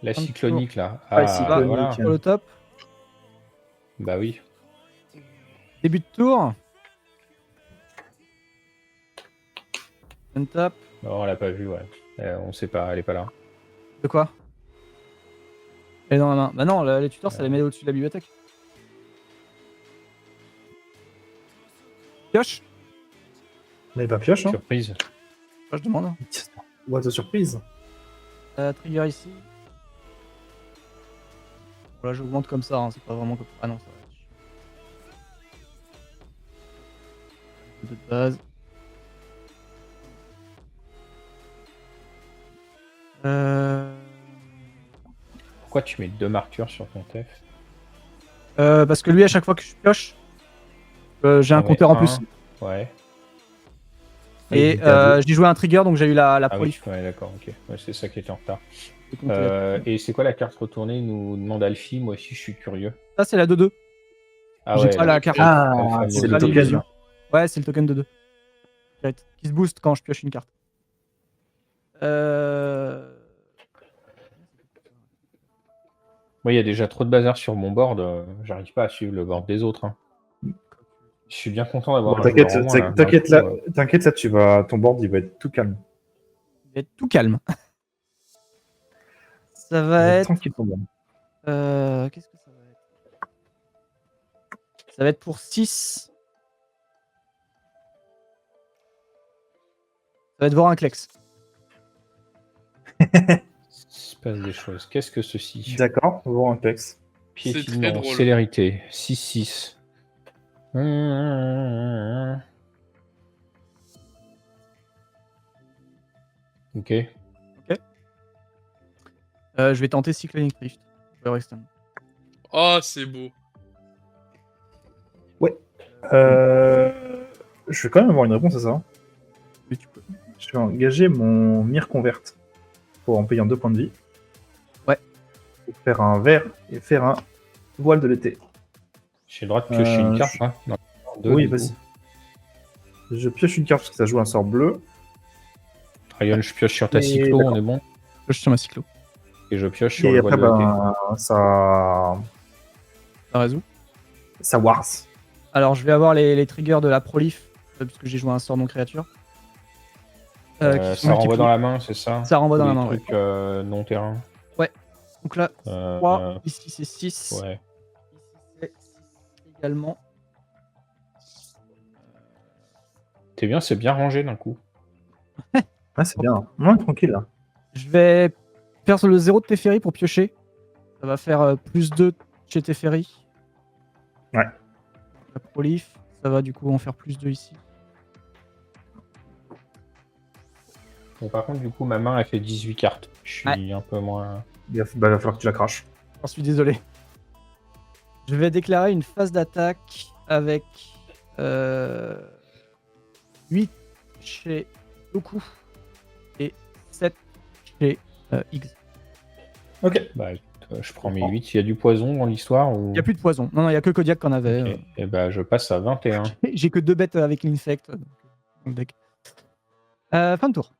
La Un petit cyclonique, là. Ah, Ah, cyclonique. voilà. sur le top, Bah oui. début de tour. Un tap. Non, on l'a pas vu, ouais. On sait pas, elle est pas là. De quoi? Elle est dans la main. Bah non, les tuteurs, ça les met au-dessus de la bibliothèque. Pioche? Mais pas pioche, hein. Surprise. Je demande. What de surprise. Trigger ici. Voilà, j'augmente comme ça, hein, c'est pas vraiment comme... Ah non, ça va. De base. Pourquoi tu mets 2 marqueurs sur ton TF? Parce que lui, à chaque fois que je pioche, j'ai un On met compteur en un, plus. Ouais. Et j'ai joué un trigger, donc j'ai eu la Ah oui, prolif. ouais, d'accord, ok. Ouais, c'est ça qui était en retard. J'ai compté là. Et c'est quoi la carte retournée? Il nous demande Alfie. Moi aussi, je suis curieux. Ça, c'est la 2-2. Ah J'ai ouais, pas la carte. Ah, Alpha c'est Mode le pas deux. token. l'illusion. Ouais, c'est le token de 2. Qui se booste quand je pioche une carte. Moi, il y a déjà trop de bazar sur mon board. J'arrive pas à suivre le board des autres. Hein. Je suis bien content d'avoir Bon, un t'inquiète, joueur en moins, là. t'inquiète D'un là, coup, t'inquiète ton board il va être tout calme. Il va être tout calme. Ça Il va va être être. tranquille ton board. Qu'est-ce que ça va être? Ça va être pour 6. Ça va être voir un Klex. il se passe des choses. Qu'est-ce que ceci? D'accord, on va voir un Plex. C'est très Piétinement, drôle. célérité, 6-6. Ok. Je vais tenter Cyclonic Rift. Je vais rester. Oh, c'est beau. Je vais quand même avoir une réponse à ça. Mais tu peux. Je vais engager mon Mir Convert pour en payer 2 points de vie. Ouais. Pour faire un vert et faire un voile de l'été. J'ai le droit de piocher une carte, je- hein. Non, deux, Oui, du vas-y. coup. Je pioche une carte parce que ça joue un sort bleu. Ryan, je pioche sur ta Et cyclo, d'accord. on est bon. Je suis sur ma cyclo. Et je pioche sur Et le après, voile de l'été. ça Ça résout. wars. Alors, je vais avoir les triggers de la prolif, puisque j'ai joué un sort non créature. Qui sont Ça renvoie multipliés. dans la main, c'est ça? Ça renvoie dans la Les main, ouais. trucs non terrain. Donc là, 3, ici c'est 6. Ouais. Ici c'est 6 également. T'es bien, c'est bien rangé d'un coup. Ah, c'est bien. Ouais, tranquille là. Je vais faire sur le 0 de Teferi pour piocher. Ça va faire plus 2 chez Teferi. Ouais. La prolif, ça va du coup en faire plus 2 ici. Bon, par contre, du coup, ma main, elle fait 18 cartes. Je suis un peu moins... Il va falloir que tu la craches. J'en suis désolé. Je vais déclarer une phase d'attaque avec 8 chez Doku et 7 chez X. Ok. Bah, écoute, je prends mes 8. Il y a du poison dans l'histoire ou... Il n'y a plus de poison. Non, il n'y a que Kodiak qu'on avait. Ok. Et bah, je passe à 21. J'ai que 2 bêtes avec l'insect. Dans le deck. Fin de tour.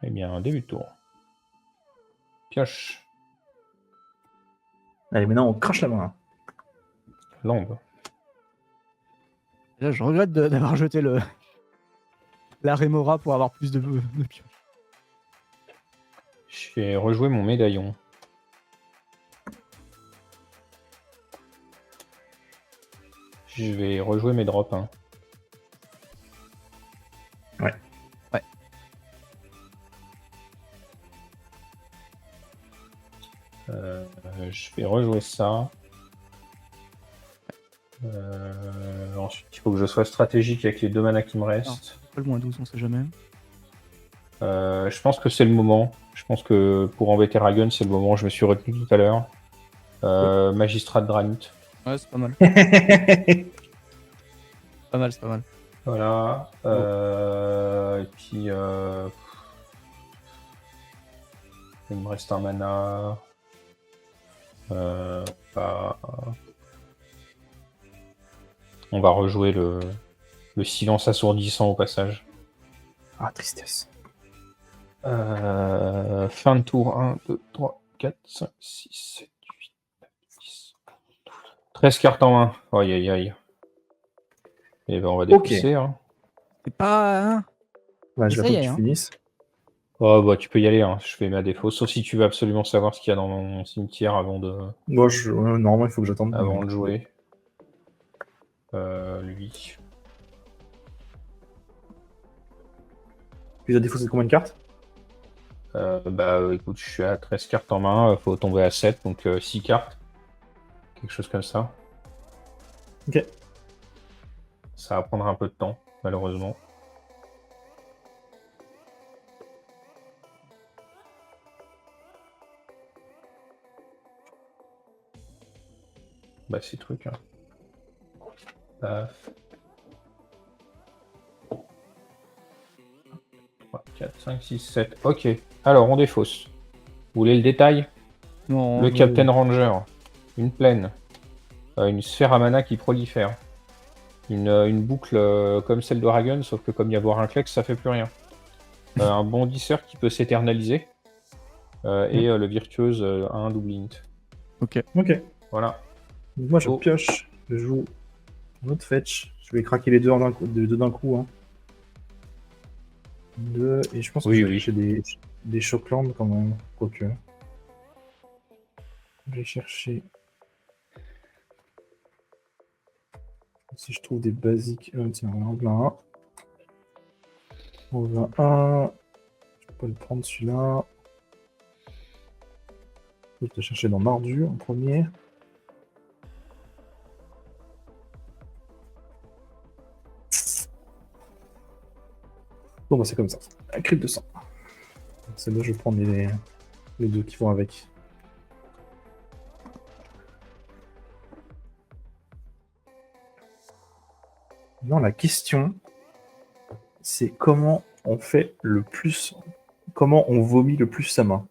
Eh bien, début de tour. Pioche. Allez, maintenant on crache la main. Lambe. Là, je regrette d'avoir jeté la Remora pour avoir plus de pioche. Je vais rejouer mon médaillon. Je vais rejouer mes drops. Hein. Ouais. Je vais rejouer ça. Ensuite, il faut que je sois stratégique avec les 2 manas qui me restent. Pas le moins 12, on sait jamais. Je pense que c'est le moment. Je pense que pour embêter Ragun, c'est le moment. Je me suis retenu tout à l'heure. Magistrat de Granit. Ouais, c'est pas mal. Pas mal, c'est pas mal. Voilà. Et puis, il me reste un mana. On va rejouer le silence assourdissant au passage. Ah, tristesse. Fin de tour. 1, 2, 3, 4, 5, 6, 7, 8, 9, 10. 13 cartes en main. Aïe aïe aïe. Et ben on va dépousser. Hein. C'est pas. Hein Ouais, je Ça vais y que est, tu hein. finisses. Oh bah tu peux y aller, hein. Je fais ma défaut. Sauf si tu veux absolument savoir ce qu'il y a dans mon cimetière avant de Normalement, il faut que j'attende. avant de jouer. Lui. Tu as défaussé combien de cartes? Écoute, je suis à 13 cartes en main, faut tomber à 7, donc 6 cartes. Quelque chose comme ça. Ok. Ça va prendre un peu de temps, malheureusement. Bah, ces trucs. Hein. Paf. 3, 4, 5, 6, 7. Ok. Alors, on défausse. Vous voulez le détail? Non. Le Captain Ranger. Une plaine. Une sphère à mana qui prolifère. Une boucle comme celle de Ragun, sauf que comme il y a voir un Klex, ça fait plus rien. Un bondisseur qui peut s'éternaliser. Et le virtuose, un double int. Ok. Voilà. Donc moi, je Oh. pioche. Je joue un autre fetch. Je vais craquer les deux d'un coup. Hein. 2. Et je pense que Oui, je vais oui. chercher des Shocklands quand même. Quoique. Je vais chercher. Si je trouve des basiques. Tiens, on en a un. On va un. Je peux le prendre celui-là. Je vais te chercher dans Mardu en premier. Bon, bah c'est comme ça. Un crypte de sang. Celle-là, je vais prendre les deux qui vont avec. Non, la question, c'est comment on fait le plus. Comment on vomit le plus sa main.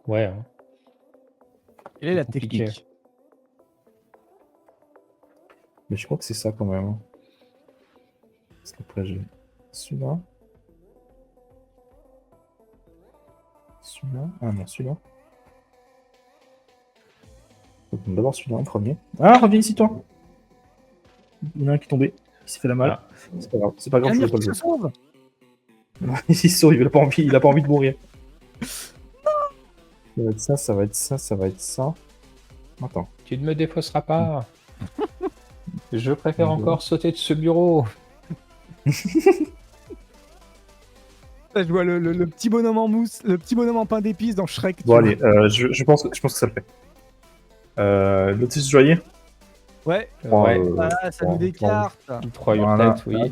Ouais. Hein. Quelle est la Compliqué. technique? Mais je crois que c'est ça quand même. Hein. Parce qu'après, j'ai celui-là. Celui-là. Ah non, celui-là. Donc, d'abord celui-là en premier. Ah, reviens ici, toi. Il y en a un qui est tombé. Il s'est fait la malle. Ah. C'est pas grave. C'est pas grave, je Amir vais pas qui le se jouer. sauve. Il se sauve, il a pas envie de mourir. Ça va être ça, ça va être ça, ça va être ça. Attends. Tu ne me défausseras pas. Je préfère encore sauter de ce bureau. Là, je vois le petit bonhomme en mousse, le petit bonhomme en pain d'épices dans Shrek. tu Bon, vois. allez, je pense que ça le fait. Lotus Joyer. Ouais. Ouais. Ah, ça nous décarte. 3 Voilà. tête, oui.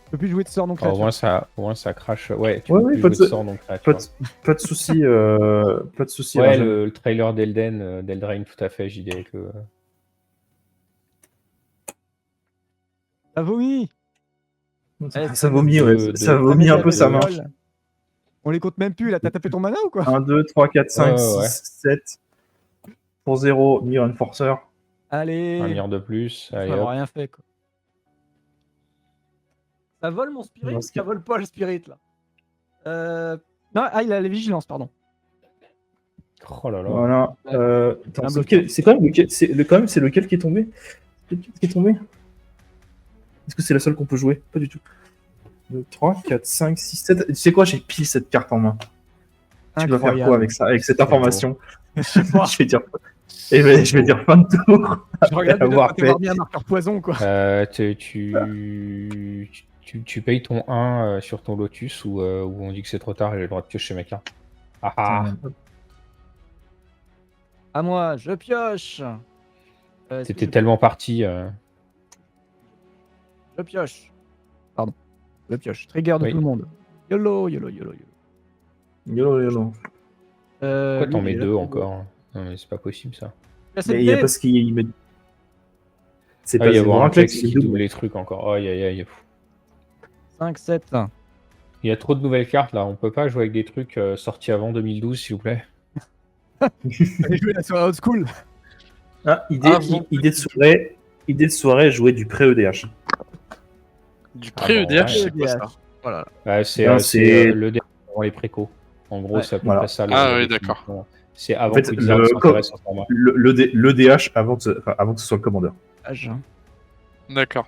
Je peux plus jouer de sort donc Ah, au moins ça crache. Ouais, tu Ouais, peux oui, plus pas jouer de- de sort donc là, tu vois. Pas de soucis. Pas de soucis. Ouais, Rajan. le trailer d'Eldraine, tout à fait, JD. Avec le... Ça vomit. Ça vomit, ouais. de- Ça de- vomit un peu sa main. On les compte même plus là. T'as tapé ton mana ou quoi? 1, 2, 3, 4, 5, Ouais, 6, ouais. 7. Pour 0, Mirror Enforcer. Allez. Un mire de plus. On Allez, n'a hop. rien fait quoi. Ça vole mon spirit Non, ou ça vole pas le spirit là? Non, ah il a la vigilance, pardon. Oh là là. Voilà. Ouais. Attends, Un c'est bloqueur. lequel, c'est quand même lequel, c'est lequel qui est tombé? C'est lequel qui est tombé? Est-ce que c'est la seule qu'on peut jouer? Pas du tout. 2, 3, 4, 5, 6, 7. Tu sais quoi, j'ai pile cette carte en main. Tu vas faire quoi avec ça, avec cette information? Je vais dire. Je vais dire fin de tour. Je regarde déjà avoir quand t'avoir fait. mis un marqueur poison quoi. Tu payes ton 1 sur ton Lotus ou on dit que c'est trop tard et j'ai le droit de piocher ma carte. Ah ah. À moi, je pioche. Est-ce que T'étais je- tellement parti. Je pioche. Pardon. Je pioche. Trigger de Oui. tout le monde. YOLO, YOLO, YOLO, YOLO. Yolo, yolo. Pourquoi Lui, t'en il mets est là deux pour encore? Non, mais c'est pas possible ça. casser Mais le il y a dé. parce qu'il met. C'est Ah, pas il y a c'est Vorinclex Vorinclex, c'est qui double double. les trucs encore. Aïe aïe aïe. 5, 7. Il y a trop de nouvelles cartes là. On peut pas jouer avec des trucs sortis avant 2012, s'il vous plaît. Allez jouer la soirée old school. Ah, Avant idée de soirée, jouer du pré-EDH. Du Ah, pré-EDH, bon, ouais. c'est quoi ça? Voilà. Ouais, c'est Ben, c'est, c'est- le dernier avant les précos. En gros, Ouais, c'est à peu voilà. près ça. Ah, la oui, définition. C'est avant En fait, que Wizard le s'intéresse au format. Le DH avant avant que ce soit le commandeur. Âge. D'accord.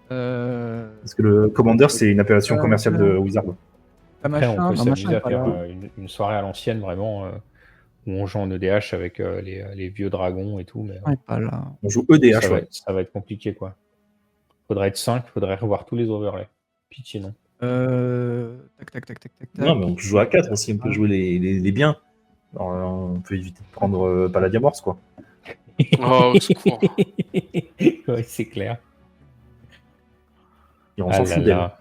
Parce que le commandeur, c'est une appellation commerciale de Wizard. Après, on peut non, s'amuser machin, à faire pas là. une soirée à l'ancienne, vraiment, où on joue en EDH avec les vieux dragons et tout. Mais Ouais, pas là. On joue EDH, ça, ouais. ça va être compliqué, quoi. Faudrait être 5, faudrait revoir tous les overlays. Pitié, non. Tac, tac, tac, tac, tac. Non, mais on peut jouer à 4 aussi, on peut jouer les biens. Alors, on peut éviter de prendre Palladia Morse, quoi. Oh, au secours. Ouais, c'est clair. Et on Ah s'en là fout d'elle. là.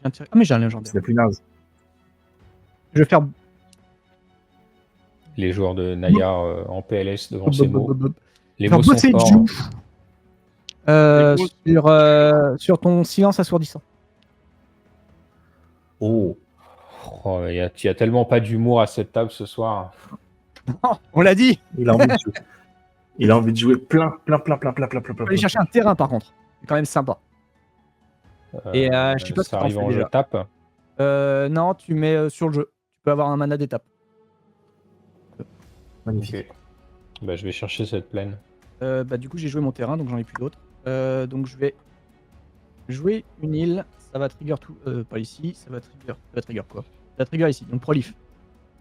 Ah, mais j'ai un légendaire. C'est la plus naze. Je vais faire. Les joueurs de Naya en PLS devant ces mots. Les Faire mots sont bosser forts. Ju. Les mots- Sur ton silence assourdissant. Oh, Oh, il y a tellement pas d'humour à cette table ce soir. On l'a dit. il a envie de jouer. Il a envie de jouer plein. Faut aller chercher un terrain par contre. C'est quand même sympa. Et je sais pas ce que ça t'en arrive fais en déjà. jeu tape. Non, tu mets sur le jeu. Tu peux avoir un mana d'étape. Magnifique. Ok. Bah, je vais chercher cette plaine. Du coup, j'ai joué mon terrain, donc j'en ai plus d'autres. Donc je vais jouer une île. Ça va trigger tout. Pas ici. Ça va trigger quoi? Ça va trigger ici. Donc prolif.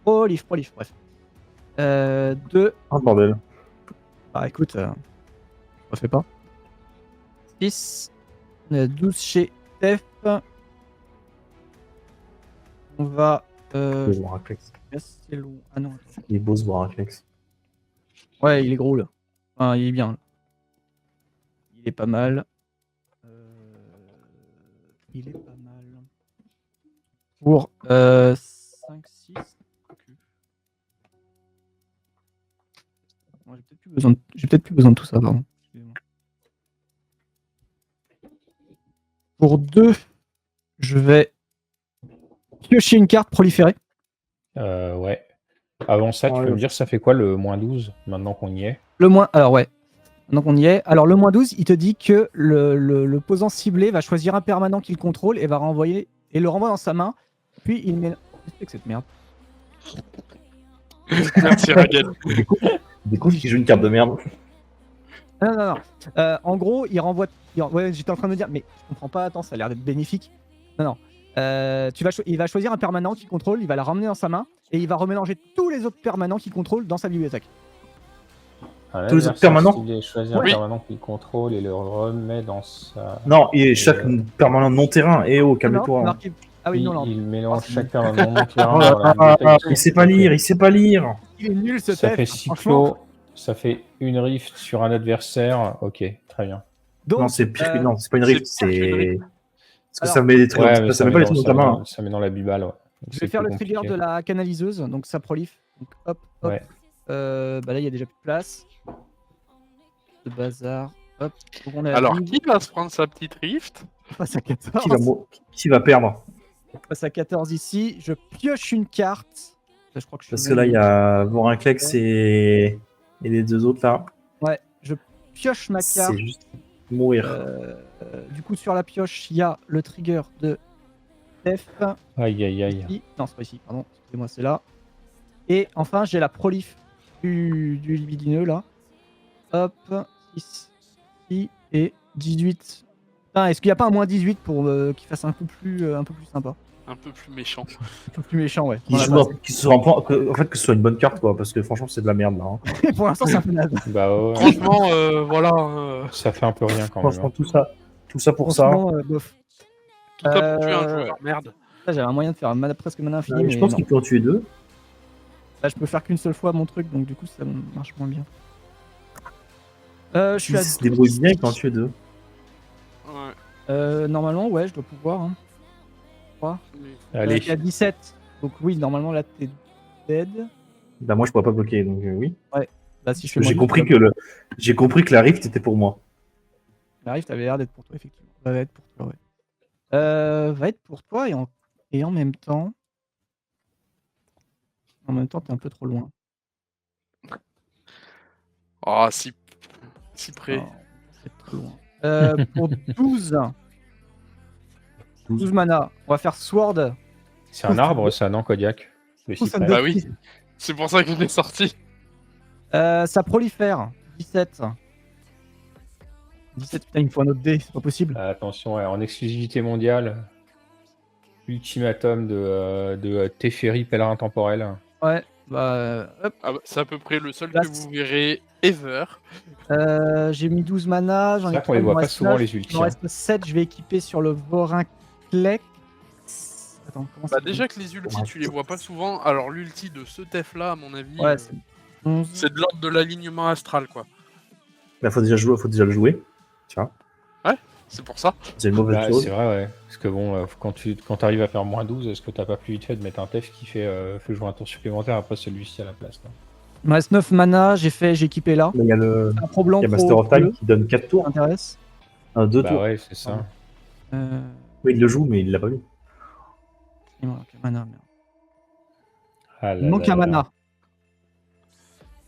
Prolif, bref. 2. Oh, bordel. Bah écoute, je refais pas. 6. 12 chez Tef. On va. Le Vorinclex. Assez long. Ah non, attends. Il est beau ce Vorinclex. Ouais, il est gros là. Enfin, il est bien. Là. Il est pas mal. Il est pas mal. Pour 5, 6. J'ai peut-être plus besoin de tout ça, pardon. Excusez-moi. Pour 2, je vais piocher une carte proliférée. Ouais. Avant ça, tu peux me dire ça fait quoi le moins 12 maintenant qu'on y est? Le moins. Alors, ouais. Donc, on y est. Alors, le moins 12, il te dit que le posant ciblé va choisir un permanent qu'il contrôle et va renvoyer. Et le renvoie dans sa main. Puis, il met. Qu'est-ce que c'est que cette merde? Merci, Raguel. Découvre qu'il joue une carte de merde. Non. En gros, il renvoie. Ouais, j'étais en train de me dire, mais je comprends pas. Attends, ça a l'air d'être bénéfique. Non. Il va choisir un permanent qu'il contrôle, il va la ramener dans sa main et il va remélanger tous les autres permanents qu'il contrôle dans sa bibliothèque. Ah, Tous les autres permanents? Il choisit un Oui. permanent qu'il contrôle et le remet dans sa. Non, et chaque permanent non-terrain. Eh oh, Non, calme-toi. hein. marqué- Ah oui, non, il mélange c'est chaque bon. permanent non terrain Oh là dans la là, bibliothèque. il sait pas lire, il sait pas lire. il est nul ce Ça Tef, fait 6 franchement. clos, ça fait une rift sur un adversaire. Ok, très bien. Donc, Non, c'est pire que. euh, Non, c'est pas une c'est rift, pire qu'une c'est. rift. Parce que Alors- ça met des trucs. Ouais, mais ça met pas les trucs dans ta main. ça met dans la bibale. Ouais. Donc je vais c'est faire le plus trigger compliqué. de la canaliseuse, donc ça prolif. Donc hop. Ouais. Là, il y a déjà plus de place. Ce bazar. Hop. Donc, on est à Alors, 12, qui va se prendre sa petite rift? on passe à 14. Qui va perdre? On passe à 14 ici. Je pioche une carte. Là, je crois que je suis Parce que là, il y a Vorinclex et les deux autres là. Ouais, je pioche ma carte. C'est juste mourir. Du coup, sur la pioche, il y a le trigger de F. Aïe, aïe, aïe. Ici. Non, c'est pas ici, pardon. Excusez-moi, c'est là. Et enfin, j'ai la prolif du libidineux là. Hop, 6, 6 et 18. Putain, est-ce qu'il n'y a pas un moins 18 pour qu'il fasse un peu plus sympa? Un peu plus méchant. Un peu plus méchant, ouais. Qui Voilà, soit, qui soit en fait, que ce soit une bonne carte, quoi. Parce que franchement, c'est de la merde là. hein. bah, pour l'instant, c'est un peu naze. Bah ouais, Franchement, voilà. ça fait un peu rien quand même. Franchement, tout ça pour ça. Franchement, bof. Tout ça pour tuer un Euh, joueur. Merde. Là, j'avais un moyen de faire presque mana infini, Je mais pense non. qu'il peut en tuer deux. Là, je peux faire qu'une seule fois mon truc, donc du coup, ça marche moins bien. Je suis Il à se 12. débrouille bien quand tu es deux. Ouais. Normalement, ouais, je dois pouvoir. Hein. Je crois. Allez. T'es à 17. Donc oui, normalement, là, t'es dead. Bah, moi, je pourrais pas bloquer, donc oui. Bah, si je fais J'ai moins compris, j'ai compris que la rift était pour moi. La rift avait l'air d'être pour toi, effectivement. Va être pour toi, ouais. Va être pour toi et en même temps. En même temps, t'es un peu trop loin. Oh, si près. Non, c'est trop loin. Pour 12. 12 mana. On va faire Sword. C'est un arbre, ça, non, Kodiak? Le Pousse cyprès. un Bah oui. C'est pour ça que je l'ai sorti. Ça prolifère. 17. 17, putain, il me faut un autre dé, c'est pas possible. Attention, ouais, en exclusivité mondiale, ultimatum de Teferi, pèlerin temporel. Ouais, bah. Hop. Ah bah, c'est à peu près le seul Là, que vous verrez ever. J'ai mis 12 mana. J'en C'est ai vrai qu'on les trois, il voit m'en pas reste souvent, 9. les Il ultis. m'en reste 7, je vais équiper sur le Vorinclex. Attends, comment ça Bah déjà que les ultis, tu les vois pas souvent. Alors l'ulti de ce Tef là, à mon avis, Ouais, c'est 11. c'est de l'ordre de l'alignement astral, quoi. Bah, faut déjà le jouer. Tiens, C'est pour ça. c'est une mauvaise Bah, chose. c'est vrai, ouais. Parce que bon, quand t'arrives à faire moins 12, est-ce que t'as pas plus vite fait de mettre un Tef qui fait jouer un tour supplémentaire après celui-ci à la place, quoi. Il me reste 9 mana, j'ai équipé là. Mais il y a le Un pro blanc, il y a pro Master of Time bleu, qui donne 4 ça tours. m'intéresse. 2 Bah tours. ouais, c'est ça. Oui, il le joue, mais il l'a pas vu. Il manque un mana, merde. Ah Il là manque là un là. mana.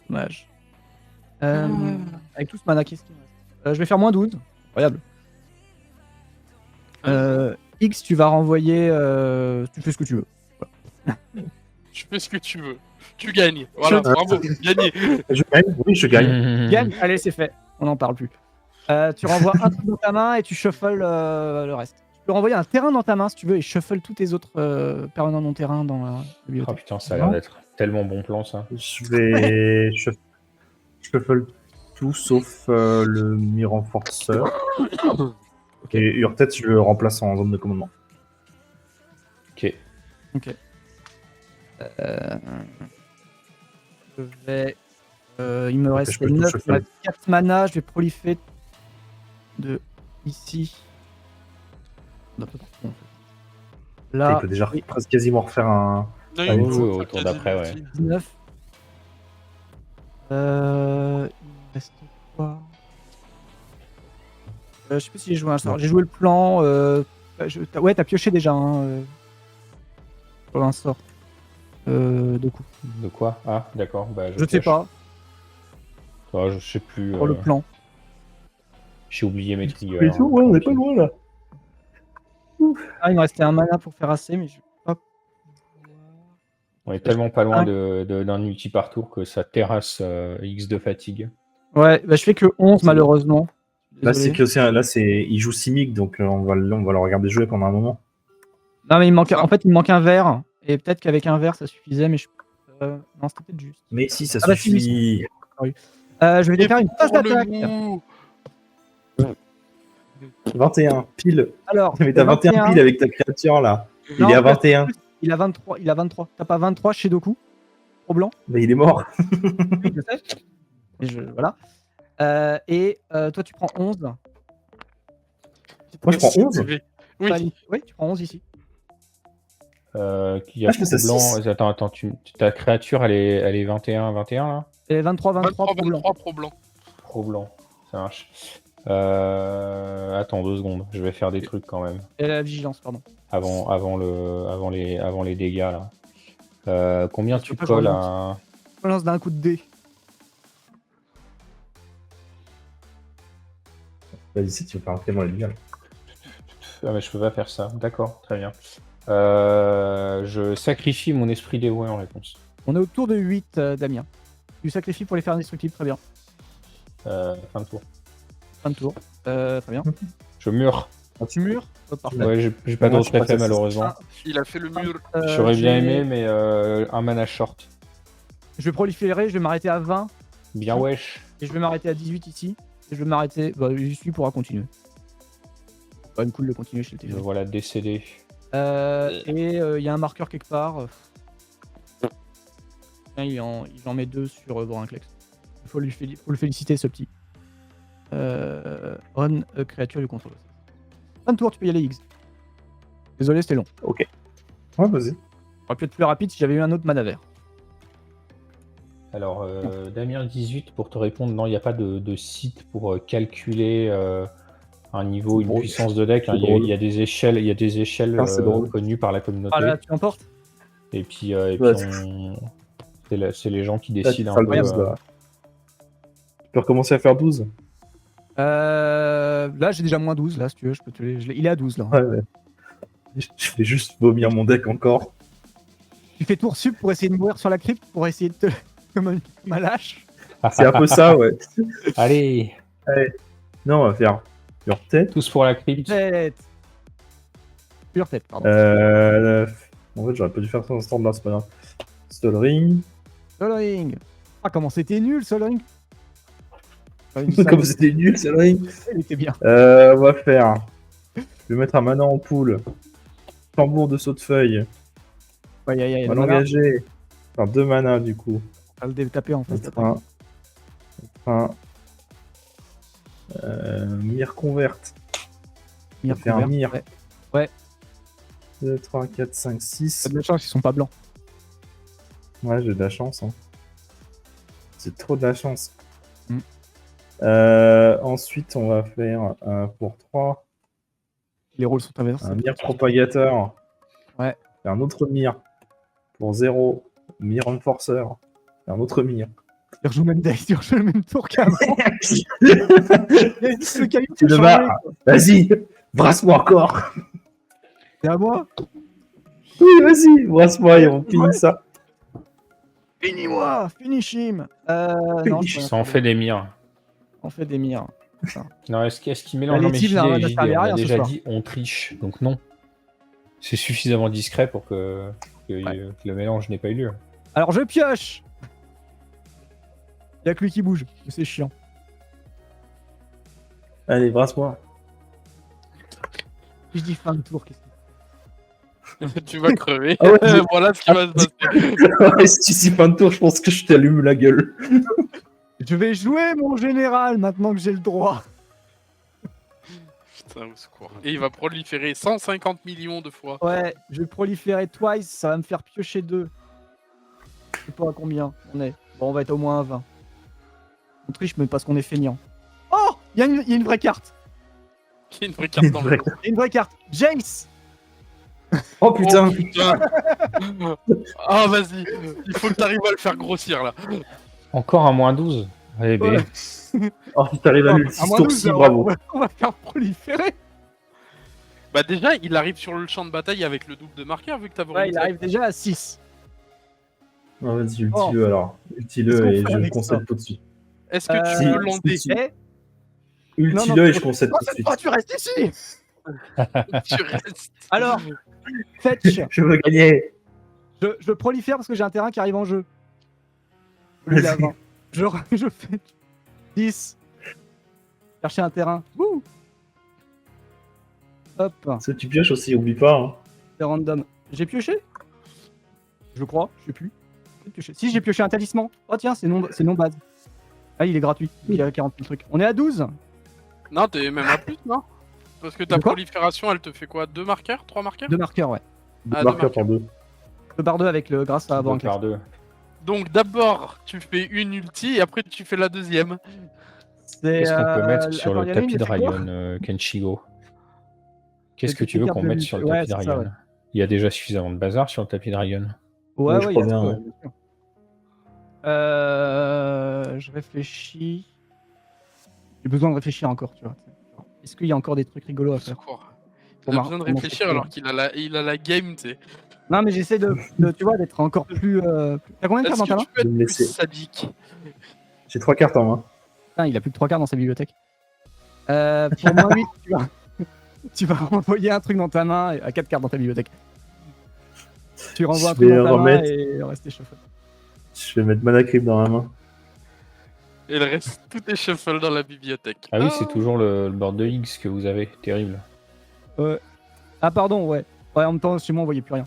Dommage. Avec tout ce mana, qu'est-ce qu'il me reste Je vais faire moins 12. Incroyable. X, tu vas renvoyer. Tu fais ce que tu veux. Tu fais ce que tu veux. Tu gagnes. Voilà, bravo, gagné. Je gagne, oui, je gagne. Gagne. Allez, c'est fait. On n'en parle plus. Tu renvoies un truc dans ta main et tu shuffles le reste. Tu peux renvoyer un terrain dans ta main si tu veux et shuffle tous tes autres permanents non-terrain dans la Oh bibliothèque. putain, ça a l'air d'être tellement bon plan, ça. Je vais. Je shuffle tout sauf le mi-renforceur. Et Urtet, je le remplace en zone de commandement. Ok. Ok. Je vais. Il me Après, reste je peux tout 9, shuffle. 4 mana. Je vais proliférer de ici. Un peu partout, en fait. Il Là, peut déjà presque quasiment refaire un. Non, Ah, il oui, faut au faire tour quasi d'après, l'ulti. 19. Il me reste quoi Je sais pas si j'ai joué un sort. Non. J'ai joué le plan. Ouais, t'as pioché déjà pour un sort. De coup. De quoi? Ah, d'accord. Bah, Je sais pioche. pas. Ah, je sais plus. Pour le plan. J'ai oublié mes triggers. Mais tout, ouais, on est pas loin là. Ah, il me restait un mana pour faire assez, mais je vais pas. On est tellement pas loin Ah. d'un ulti par tour que ça terrasse X de fatigue. Ouais, bah, je fais que 11 malheureusement. Là, Désolé. c'est que il joue Simic, donc on va le regarder jouer pendant un moment. Non, mais il manque un verre. Et peut-être qu'avec un verre ça suffisait, mais non, c'était peut-être juste. Mais si, ça Ah bah, suffit. Je vais Et faire une tâche pour le d'attaque. bout. 21, pile. Alors, Mais t'as 21 21. piles avec ta créature là. Non, il est à parce 21. que Il a 23. Il a 23. T'as pas 23 chez Doku Pro blanc Mais il est mort. Oui, je sais. Et voilà. Et toi, tu prends 11. Moi, je prends 11. Oui. Oui, tu prends 11 ici. Qui Ah, a je fais ça blanc. 6. Attends, ta créature, elle est 21 là? Et 23, 23 pro blanc. 23 pro blanc. Pro blanc, ça marche. Attends 2 secondes, je vais faire des trucs quand même. Et la vigilance, pardon. Avant les dégâts là. Combien tu peux pas colles jouer à. Je lance d'un coup de dé. Vas-y, si tu veux faire un tellement légal. Ah mais je peux pas faire ça. D'accord, très bien. Je sacrifie mon esprit dévoué en réponse. On est autour de 8, Damien. Tu sacrifies pour les faire indestructibles, très bien. Fin de tour. Fin de tour. Très bien. Je mure. Tu mures parfait. Ouais, j'ai pas Moi, d'autre je passe effet à six. malheureusement. Il a fait le mur. J'aurais bien j'ai- aimé, mais un mana short. Je vais proliférer, je vais m'arrêter à 20 Bien wesh. et je vais m'arrêter à 18 ici. Et je vais m'arrêter. Bah, j'y suis pourra continuer. C'est quand même cool de continuer chez le Me TG. voilà décédé. Et il y a un marqueur quelque part. Il en met 2 sur Vorinclex. Il faut le féliciter, ce petit. Run créature du contrôle. Fin de tour, tu peux y aller, X. Désolé, c'était long. Ok. Ouais, vas-y. Ça aurait pu être plus rapide si j'avais eu un autre mana vert. Alors, Damien 18, pour te répondre, non, il n'y a pas de site pour calculer un niveau, C'est une drôle. puissance de deck. Hein. C'est Il drôle. y a des échelles Ah, c'est drôle. connues par la communauté. Ah là, tu emportes. Et puis, Ouais, c'est les gens qui Là, tu décident feras un le peu. 12, là. Tu peux recommencer à faire 12. Là, j'ai déjà moins 12, là, si tu veux. Il est à 12, là. Ouais. Je vais juste vomir mon deck encore. Tu fais tour sup pour essayer de mourir sur la crypte, pour essayer de te... comme un lâche. C'est un peu ça, ouais. Allez, Non, on va faire leur tête. tous pour la crypte. Tête. Pure tête, pardon. En fait, j'aurais pas dû faire ça en stand-là, c'est pas grave. Stall Ring. Sol Ring. Ah, comment c'était nul, Sol Ring. Comme c'était nul, Stall Ring. Il était bien. On va faire. Je vais mettre un mana en pool. Tambour de saut de feuille. Ouais, On va on va l'engager. Enfin, 2 mana du coup. le détaper en fait. Mire converte. Mire faire un couvert. mire. Ouais. 2, 3, 4, 5, 6. T'as de la chance, ils sont pas blancs. Ouais, j'ai de la chance. Hein. C'est trop de la chance. Mm. Ensuite, on va faire pour 3 Les rôles sont inversés. un mire propagateur. Ouais. Et un autre mire. Pour 0, mire enforcer. Et un autre mire. Tu rejoues le même deck, tu rejoues le même tour qu'avant. Il y a juste le caillou qui Tu a le changé. vas. Vas-y, brasse-moi encore. C'est à moi. Oui, vas-y, brasse-moi et on finit ça. Finis-moi. Finish him. Non, je peux Ça en fait des mires. On fait des mires. Non, est-ce qu'il mélange les mes types, idées ça et va JD? servir à On a rien ce déjà soir. dit on triche, donc non. C'est suffisamment discret pour que le mélange n'ait pas eu lieu. Alors je pioche. Y'a que lui qui bouge. C'est chiant. Allez, brasse-moi. Je dis fin de tour. Qu'est-ce que Tu vas crever. Ah ouais, Voilà ce qui va se passer. Si tu dis fin de tour, je pense que je t'allume la gueule. Je vais jouer mon général maintenant que j'ai le droit. Putain, au secours. Et il va proliférer 150 millions de fois. Ouais, je vais proliférer twice, ça va me faire piocher 2. Je sais pas à combien on est. Bon, on va être au moins à 20. On triche, mais parce qu'on est feignant. Oh, il y a une vraie carte. Il y a une vraie carte dans le jeu. Il y a une vraie carte. Jace. Oh putain. Oh putain. Ah vas-y, il faut que t'arrives à le faire grossir là. Encore un moins 12. Allez, Ouais. Oh, si t'arrives à À l'ulti moins tour-ci, 12, bravo. on va faire proliférer. Bah déjà, il arrive sur le champ de bataille avec le double de marqueur vu que t'as Ouais, il arrive déjà à 6. Non, vas-y, Oh. ulti-le alors. Qu'est-ce Ulti-le qu'on et fait je avec concède ça tout de suite. Est-ce que Si, tu veux lander si. Eh, Ulti-le et je concède non, tout de cette suite. fois, tu restes ici. Tu restes. Alors, fetch. Je veux gagner. Je prolifère parce que j'ai un terrain qui arrive en jeu. Lui, il est à 20. Je fais 10. Chercher un terrain. Wouh. Hop, Si tu pioches aussi, oublie pas. Hein. c'est random. J'ai pioché. Je crois, je sais plus. J'ai pioché. Si, j'ai pioché un talisman. Oh tiens, c'est non base. Ah, il est gratuit. Il y a 40 000 trucs. On est à 12. Non, t'es même à plus, non? Parce que ta De quoi prolifération, elle te fait quoi? 2 marqueurs? 3 marqueurs? 2 marqueurs, ouais. Ah, Marqueur deux par 2. 2 par 2 avec le grâce à avoir un deux par deux. Donc d'abord, tu fais une ulti et après tu fais la deuxième. Qu'est-ce qu'on peut mettre sur attends, le Yannick, tapis il de a fait quoi Rayon, Kenchigo? Qu'est-ce que C'était tu veux carte qu'on de mette lutte. sur le Ouais, tapis de c'est ça, Rayon? Il y a déjà suffisamment de bazar sur le tapis de Rayon. Ouais, Oui, je ouais, crois il y a bien, ça, ouais. bien sûr. Je réfléchis. J'ai besoin de réfléchir encore, tu vois. Est-ce qu'il y a encore des trucs rigolos à faire? Secours. Pour Il a ma- besoin de pour mon réfléchir côté. alors qu'il a la game, tu sais. Non, mais j'essaie de tu vois, d'être encore plus. T'as combien de cartes Est-ce dans ta que main? tu peux De être me plus laisser. sadique? J'ai 3 cartes en main. Putain, il a plus que 3 cartes dans sa bibliothèque. Pour moi, oui, tu vas renvoyer un truc dans ta main à 4 cartes dans ta bibliothèque. Tu renvoies un Je truc vais dans ta remettre. main et rester chauffé. Je vais mettre Mana Crypt dans la main. Et il reste tout est shuffle dans la bibliothèque. Ah oui, c'est toujours le board de X que vous avez. Terrible. Ah, pardon, ouais. Ouais, en même temps, chez moi, on voyait plus rien.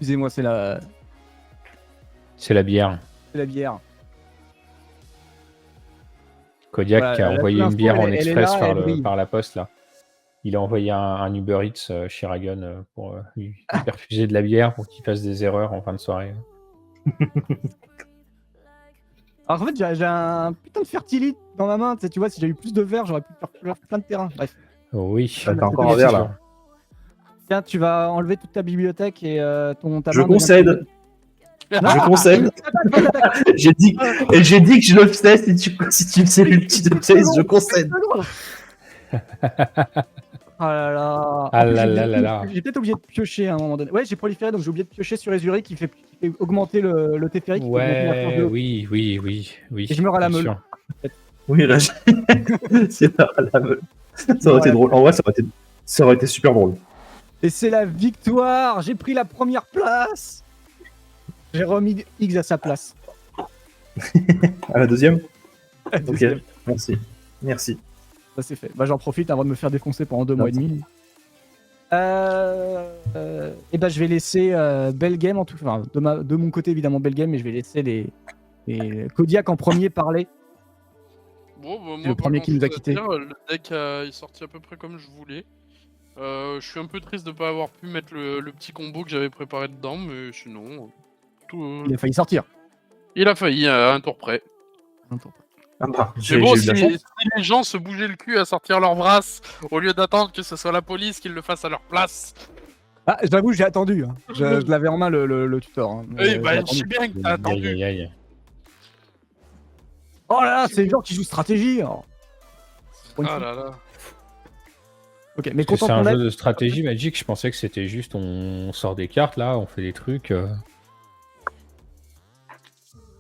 Excusez-moi, c'est la. C'est la bière. C'est la bière. Kodiak Voilà, qui a là, envoyé pour une l'instant, bière en elle est express là, elle brille. par la poste là. Il a envoyé un Uber Eats chez Ragon pour lui perfuser de la bière pour qu'il fasse des erreurs en fin de soirée. Alors en fait, j'ai un putain de fertilite dans ma main. Tu vois, si j'avais eu plus de verre, j'aurais pu faire plein de terrain. Bref. Oui. T'as T'as encore un verre là. Tiens, tu vas enlever toute ta bibliothèque et ta Je main devient concède. plus- Je concède. J'ai dit que je le faisais si tu faisais le petit de Chase, je concède. Oh là là. Ah En plus, là là là là. j'ai peut-être oublié de piocher à un moment donné. Ouais, j'ai proliféré, donc j'ai oublié de piocher sur Ezuri qui fait augmenter le Teferi. qui fait augmenter la force de Ouais, l'eau. oui. Et je meurs à la bien meule. sûr. Oui, là, c'est pas la meule. Ça aurait été drôle. En vrai, ça aurait été super drôle. Et c'est la victoire. J'ai pris la première place. J'ai remis X à sa place. À la deuxième. Ok, Deuxième. merci. Ça c'est fait. Bah, j'en profite avant de me faire défoncer pendant 2 mois et demi. Et ben je vais laisser Belle Game en tout cas. Enfin, de mon côté évidemment Belle Game, mais je vais laisser les Kodiak en premier parler. Bon, bah, C'est moi, le pas premier qui nous a grand-chose à quittés. dire. Le deck est sorti à peu près comme je voulais. Je suis un peu triste de pas avoir pu mettre le petit combo que j'avais préparé dedans, mais sinon, tout. Il a failli sortir. Il a failli à un tour près. Ah bah, Mais j'ai bon, eu si, de la chance. si les gens se bougeaient le cul à sortir leur brasse, au lieu d'attendre que ce soit la police qui le fasse à leur place. Ah, j'avoue, j'ai attendu. Hein. Je l'avais en main le tutor. Hein. Oui, J'ai bah, je attendu. sais bien que t'as attendu. Aïe. Oh là là, c'est le genre qui joue stratégie. Oh. Pour une Ah fois. là là. Ok, mais Parce que content c'est un qu'on jeu ait. de stratégie Magic, je pensais que c'était juste on sort des cartes là, on fait des trucs.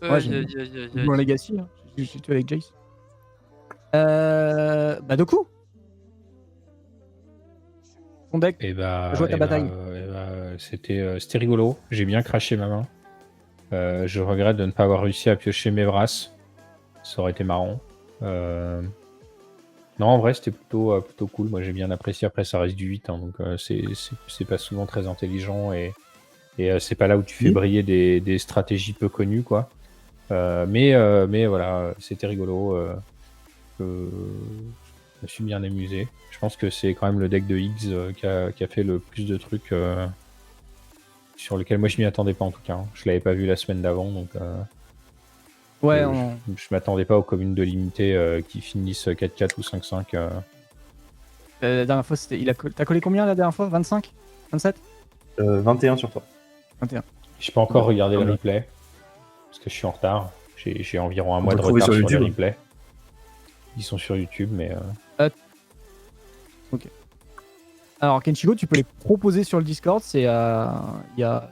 Ouais, j'ai Aïe, aïe, aïe, aïe, aïe. joué en Legacy. Hein. J'ai tué avec Jace. Bah, du coup. Ton deck. Et bah, Joue à ta bataille. c'était rigolo. J'ai bien craché ma main. Je regrette de ne pas avoir réussi à piocher mes brasses. Ça aurait été marrant. Non, en vrai, c'était plutôt cool. Moi, j'ai bien apprécié. Après, ça reste du 8, hein, donc c'est pas souvent très intelligent et c'est pas là où tu fais Oui. briller des stratégies peu connues, quoi. Mais voilà, c'était rigolo. Je me suis bien amusé. Je pense que c'est quand même le deck de Higgs qui a fait le plus de trucs sur lequel moi je m'y attendais pas en tout cas. Hein. Je l'avais pas vu la semaine d'avant, donc Ouais, je m'attendais pas aux communes de limité qui finissent 4-4 ou 5-5. la dernière fois, c'était. T'as collé combien la dernière fois 25 27 21 sur toi. 21. J'ai pas encore regardé le replay parce que je suis en retard. J'ai environ un mois peut de le trouver retard sur sur les YouTube. replays. Ils sont sur YouTube, mais Alors, Kenchigo, tu peux les proposer sur le Discord. Il y a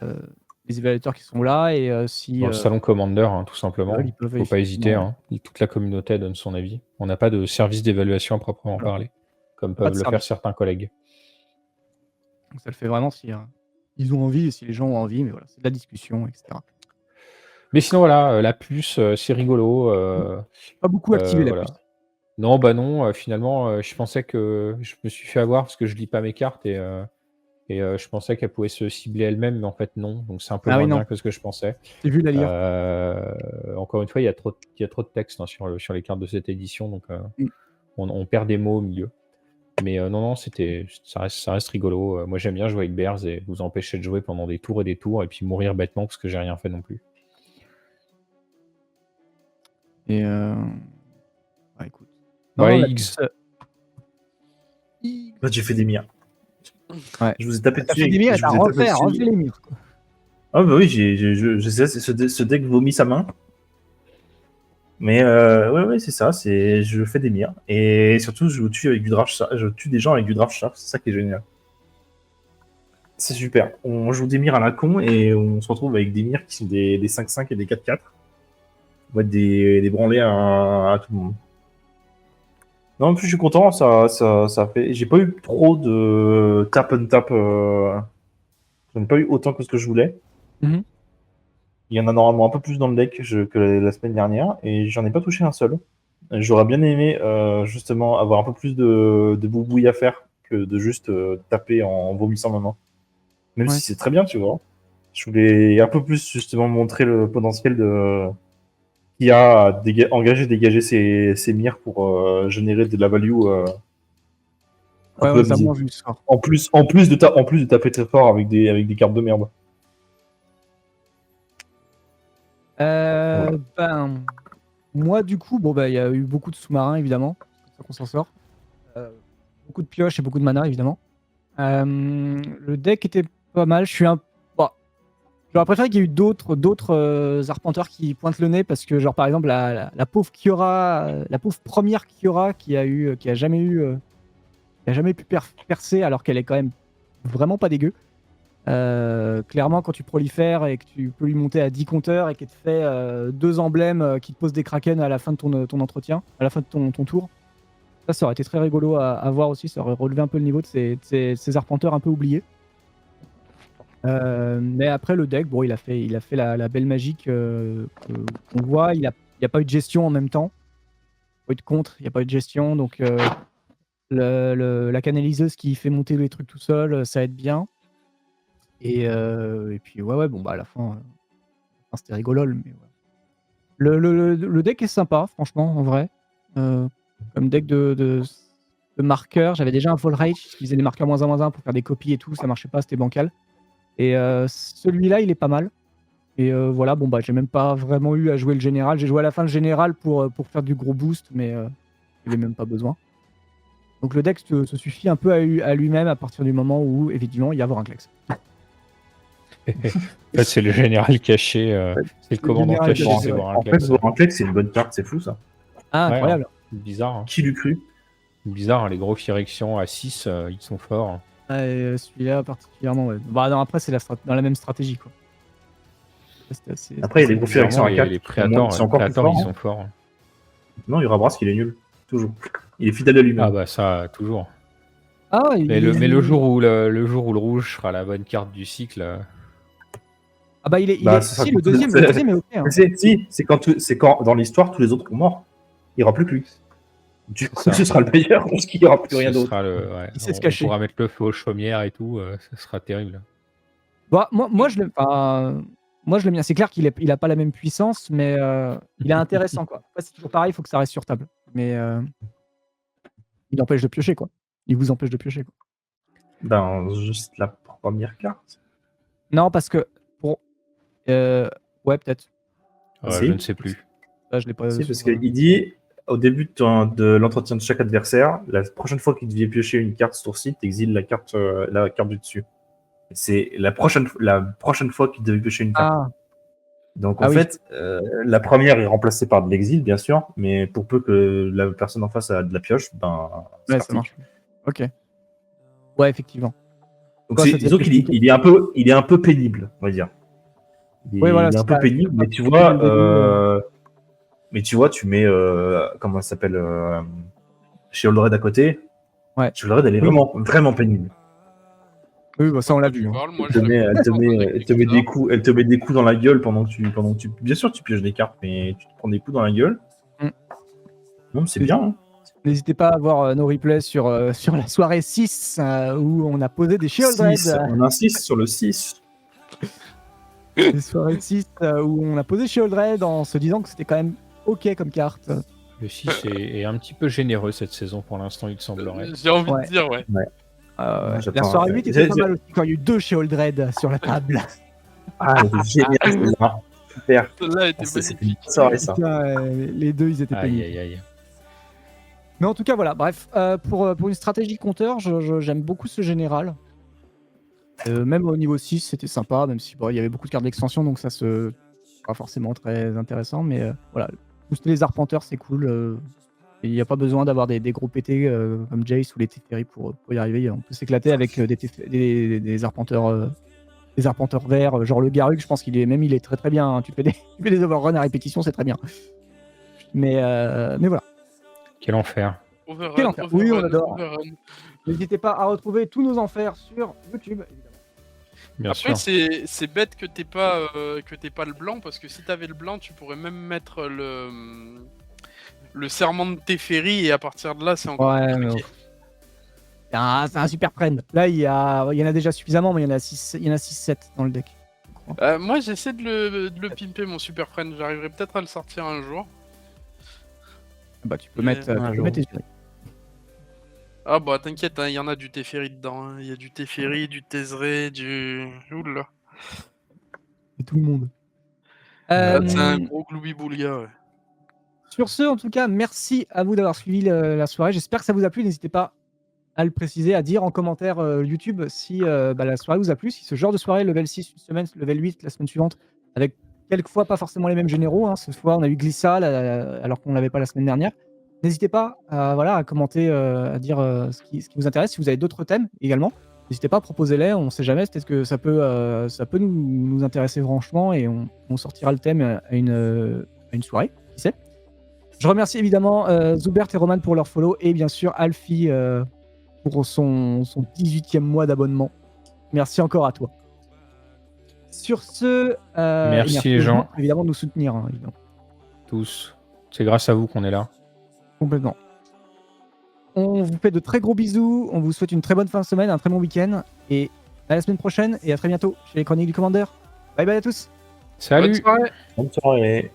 les évaluateurs qui sont là. Et si. dans le salon Commander, hein, tout simplement. ils peuvent Faut pas hésiter. effectivement- Hein. Toute la communauté donne son avis. On n'a pas de service d'évaluation à proprement Non. parler, comme Pas peuvent de le faire service. certains collègues. Donc, ça le fait vraiment si ils ont envie et si les gens ont envie. Mais voilà, c'est de la discussion, etc. Mais sinon, voilà, la puce, c'est rigolo. Pas beaucoup activé la voilà. puce. Non, bah non, finalement, je pensais que je me suis fait avoir parce que je lis pas mes cartes et je pensais qu'elle pouvait se cibler elle-même, mais en fait, non. Donc, c'est un peu Ah oui, moins non. bien que ce que je pensais. J'ai vu la lire. Encore une fois, il y a trop de texte hein, sur les cartes de cette édition, donc Mm. on perd des mots au milieu. Mais non, ça reste rigolo. Moi, j'aime bien jouer avec Bears et vous empêcher de jouer pendant des tours et puis mourir bêtement parce que j'ai rien fait non plus. Et bah, écoute. Ouais, la Higgs. puce, Higgs. Là, j'ai fait des mires. Ouais. Je vous ai tapé T'as dessus. fait des mires et je t'as vous ai tapé dessus. refait les murs. Quoi. Ah bah oui, je sais, ce deck vomit sa main. Mais ouais, c'est ça. Je fais des mires. Et surtout, je tue avec du draft. Je tue des gens avec du draft shaft. C'est ça qui est génial. C'est super. On joue des mires à la con et on se retrouve avec des mires qui sont des 5-5 et des 4-4. On va être des branlés à tout le monde. Non, en plus, je suis content. Ça fait. J'ai pas eu trop de tap and tap. J'en ai pas eu autant que ce que je voulais. Mhm. Il y en a normalement un peu plus dans le deck que la semaine dernière et j'en ai pas touché un seul. J'aurais bien aimé justement avoir un peu plus de boubouille à faire que de juste taper en vomissant ma main. Même Ouais. si c'est très bien, tu vois. Je voulais un peu plus justement montrer le potentiel de qui a à dégager ses mires pour générer de la value. Un Ouais, peu ouais, ça a abusée. moins vu ce soir. En plus de taper très fort avec des cartes de merde. Ben, moi, du coup, bon, bah, il y a eu beaucoup de sous-marins, évidemment. C'est comme ça qu'on s'en sort. Beaucoup de pioches et beaucoup de mana, évidemment. Le deck était pas mal. Je suis un. Bon, j'aurais préféré qu'il y ait eu d'autres arpenteurs qui pointent le nez parce que, genre, par exemple, la pauvre Kiora, la pauvre première Kiora qui a jamais pu percer alors qu'elle est quand même vraiment pas dégueu. Clairement, quand tu prolifères et que tu peux lui monter à 10 compteurs et qu'elle te fait 2 emblèmes qui te posent des kraken à la fin de ton entretien, à la fin de ton tour, ça aurait été très rigolo à voir aussi. Ça aurait relevé un peu le niveau de ces arpenteurs un peu oubliés. Mais après, le deck, bon, il a fait la belle magique qu'on voit. Il n'y a pas eu de gestion en même temps. Il n'y a pas eu de contre, il n'y a pas eu de gestion. Donc, la canaliseuse qui fait monter les trucs tout seul, ça aide bien. Et puis, ouais, bon, bah, à la fin, c'était rigolol. Mais ouais. Le deck est sympa, franchement, en vrai. Comme deck de marqueurs, j'avais déjà un Fall Rage qui faisait des marqueurs -1/-1 pour faire des copies et tout, ça marchait pas, c'était bancal. Et celui-là, il est pas mal. Et voilà, bon, bah, j'ai même pas vraiment eu à jouer le général. J'ai joué à la fin le général pour faire du gros boost, mais il n'y avait même pas besoin. Donc le deck se suffit un peu à lui-même à partir du moment où, évidemment, il y a Vorinclex. En fait, c'est le général caché, c'est le commandant général caché, caché, c'est ouais. En fait, Vorinclex. Vorinclex, c'est une bonne carte, c'est fou ça. Ah, Ouais, incroyable. Bizarre, hein. Qui l'eût cru? Bizarre, hein, les gros Phyrexians à 6, ils sont forts. Ouais, celui-là particulièrement, ouais. Bah non, après c'est dans la même stratégie, quoi. Après, il y a les gros Phyrexians Bizarrement, à 4. les Préators, C'est encore plus fort. ils Hein. sont forts. Non, il y aura Brass qui est nul. Toujours. Il est fidèle à lui-même. Ah bah ça, toujours. Ah, Mais le jour où le rouge sera la bonne carte du cycle, Ah bah il est ce sera si, tout- le deuxième est ok. Hein. C'est quand dans l'histoire tous les autres sont morts. Il n'y aura plus que lui. Du coup, ça. ce sera le meilleur parce qu'il n'y aura plus rien ce d'autre. sera Il sait se on cacher. pourra mettre le feu aux chaumières et tout, ça sera terrible. Bah, moi je l'aime. Moi je l'aime bien. C'est clair qu'il a pas la même puissance, mais il est intéressant, quoi. Après, c'est toujours pareil, il faut que ça reste sur table. Mais il empêche de piocher, quoi. Il vous empêche de piocher, quoi. Ben, juste la première carte. Non, parce que pour ouais, peut-être. Si. Je ne sais plus. Là, je l'ai pas. Si, parce qu'il dit au début de l'entretien de chaque adversaire, la prochaine fois qu'il devait piocher une carte sur site, t'exiles la carte du dessus. C'est la prochaine fois qu'il devait piocher une carte. Ah, Donc Ah en oui. fait, la première est remplacée par de l'exil, bien sûr, mais pour peu que la personne en face a de la pioche, ben c'est ouais, parti. ça marche. Ok. Ouais, effectivement. Donc Ouais, ça disons devait qu'il être il est un peu pénible, on va dire. Oui, voilà, il est un c'est peu pas- pénible, c'est mais pas- tu c'est vois, pas le début, tu mets comment ça s'appelle Sheoldred à côté. Ouais. Sheoldred, elle est Oui. vraiment pénible. Oui, bah, ça on l'a vu. Hein. Moi, Elle te met des coups dans la gueule pendant que tu. Bien sûr, tu pioches des cartes, mais tu te prends des coups dans la gueule. Mm. Non, c'est bien. Hein. N'hésitez pas à voir nos replays sur la soirée 6 où on a posé des Sheoldred. 6, on insiste sur le 6. Les soirées 6 où on a posé Sheoldred en se disant que c'était quand même ok comme carte. Le 6 est un petit peu généreux cette saison pour l'instant, il semblerait. J'ai envie Ouais. de dire, ouais. La j'attends. soirée 8 était pas mal aussi quand il y a eu 2 Sheoldred sur la table. Ah, c'est génial. celle-là. Super. Celle-là était C'était magnifique. une soirée, ça. Putain, les deux, ils étaient Aïe pénibles. aïe aïe. Mais en tout cas, voilà. Bref, pour une stratégie compteur, j'aime beaucoup ce général. Même au niveau 6, c'était sympa, même si bon, il y avait beaucoup de cartes d'extension, donc ça se pas forcément très intéressant. Mais voilà, booster les arpenteurs, c'est cool. Il n'y a pas besoin d'avoir des gros PT comme Jace ou les Teferi pour y arriver. On peut s'éclater avec des arpenteurs. Des arpenteurs verts, genre le Garruk, je pense qu'il est très très bien. Hein. Tu fais des overruns à répétition, c'est très bien. Mais voilà. Quel enfer. Overrun, Quel enfer. Oui, on overrun, adore. overrun. N'hésitez pas à retrouver tous nos enfers sur YouTube. Évidemment. Bien Après, sûr. c'est bête que t'aies pas le blanc, parce que si t'avais le blanc, tu pourrais même mettre le serment de Teferi, et à partir de là, c'est encore Ouais, plus mais compliqué. C'est un super prend. Là, il y en a déjà suffisamment, mais il y en a 6-7 dans le deck. Moi, j'essaie de le pimper, mon Super Friend. J'arriverai peut-être à le sortir un jour. Bah, tu peux Mais- mettre, tu peux mettre tes jurys. Ah bah t'inquiète, il y en a du Teferi dedans. Il y a du Teferi, du Tézré, du... Oula. Et tout le monde. C'est un Euh, gros gloubi-boulga, ouais. Sur ce, en tout cas, merci à vous d'avoir suivi la soirée. J'espère que ça vous a plu. N'hésitez pas à le préciser, à dire en commentaire YouTube si la soirée vous a plu, si ce genre de soirée, level 6 une semaine, level 8 la semaine suivante, avec quelquefois pas forcément les mêmes généraux. Hein. Ce soir, on a eu Glissa alors qu'on ne l'avait pas la semaine dernière. N'hésitez pas à commenter, à dire ce qui vous intéresse. Si vous avez d'autres thèmes également, n'hésitez pas, proposez-les. On ne sait jamais, peut-être que ça peut nous intéresser franchement et on sortira le thème à une soirée, qui sait. Je remercie évidemment Zoubert et Roman pour leur follow et bien sûr Alfie pour son 18e mois d'abonnement. Merci encore à toi. Sur ce, Merci les aux gens. évidemment de nous soutenir. Hein, évidemment. Tous. C'est grâce à vous qu'on est là. Complètement. On vous fait de très gros bisous. On vous souhaite une très bonne fin de semaine, un très bon week-end. Et à la semaine prochaine et à très bientôt chez les Chroniques du Commander. Bye bye à tous. Salut. Bonne soirée. Bonne soirée.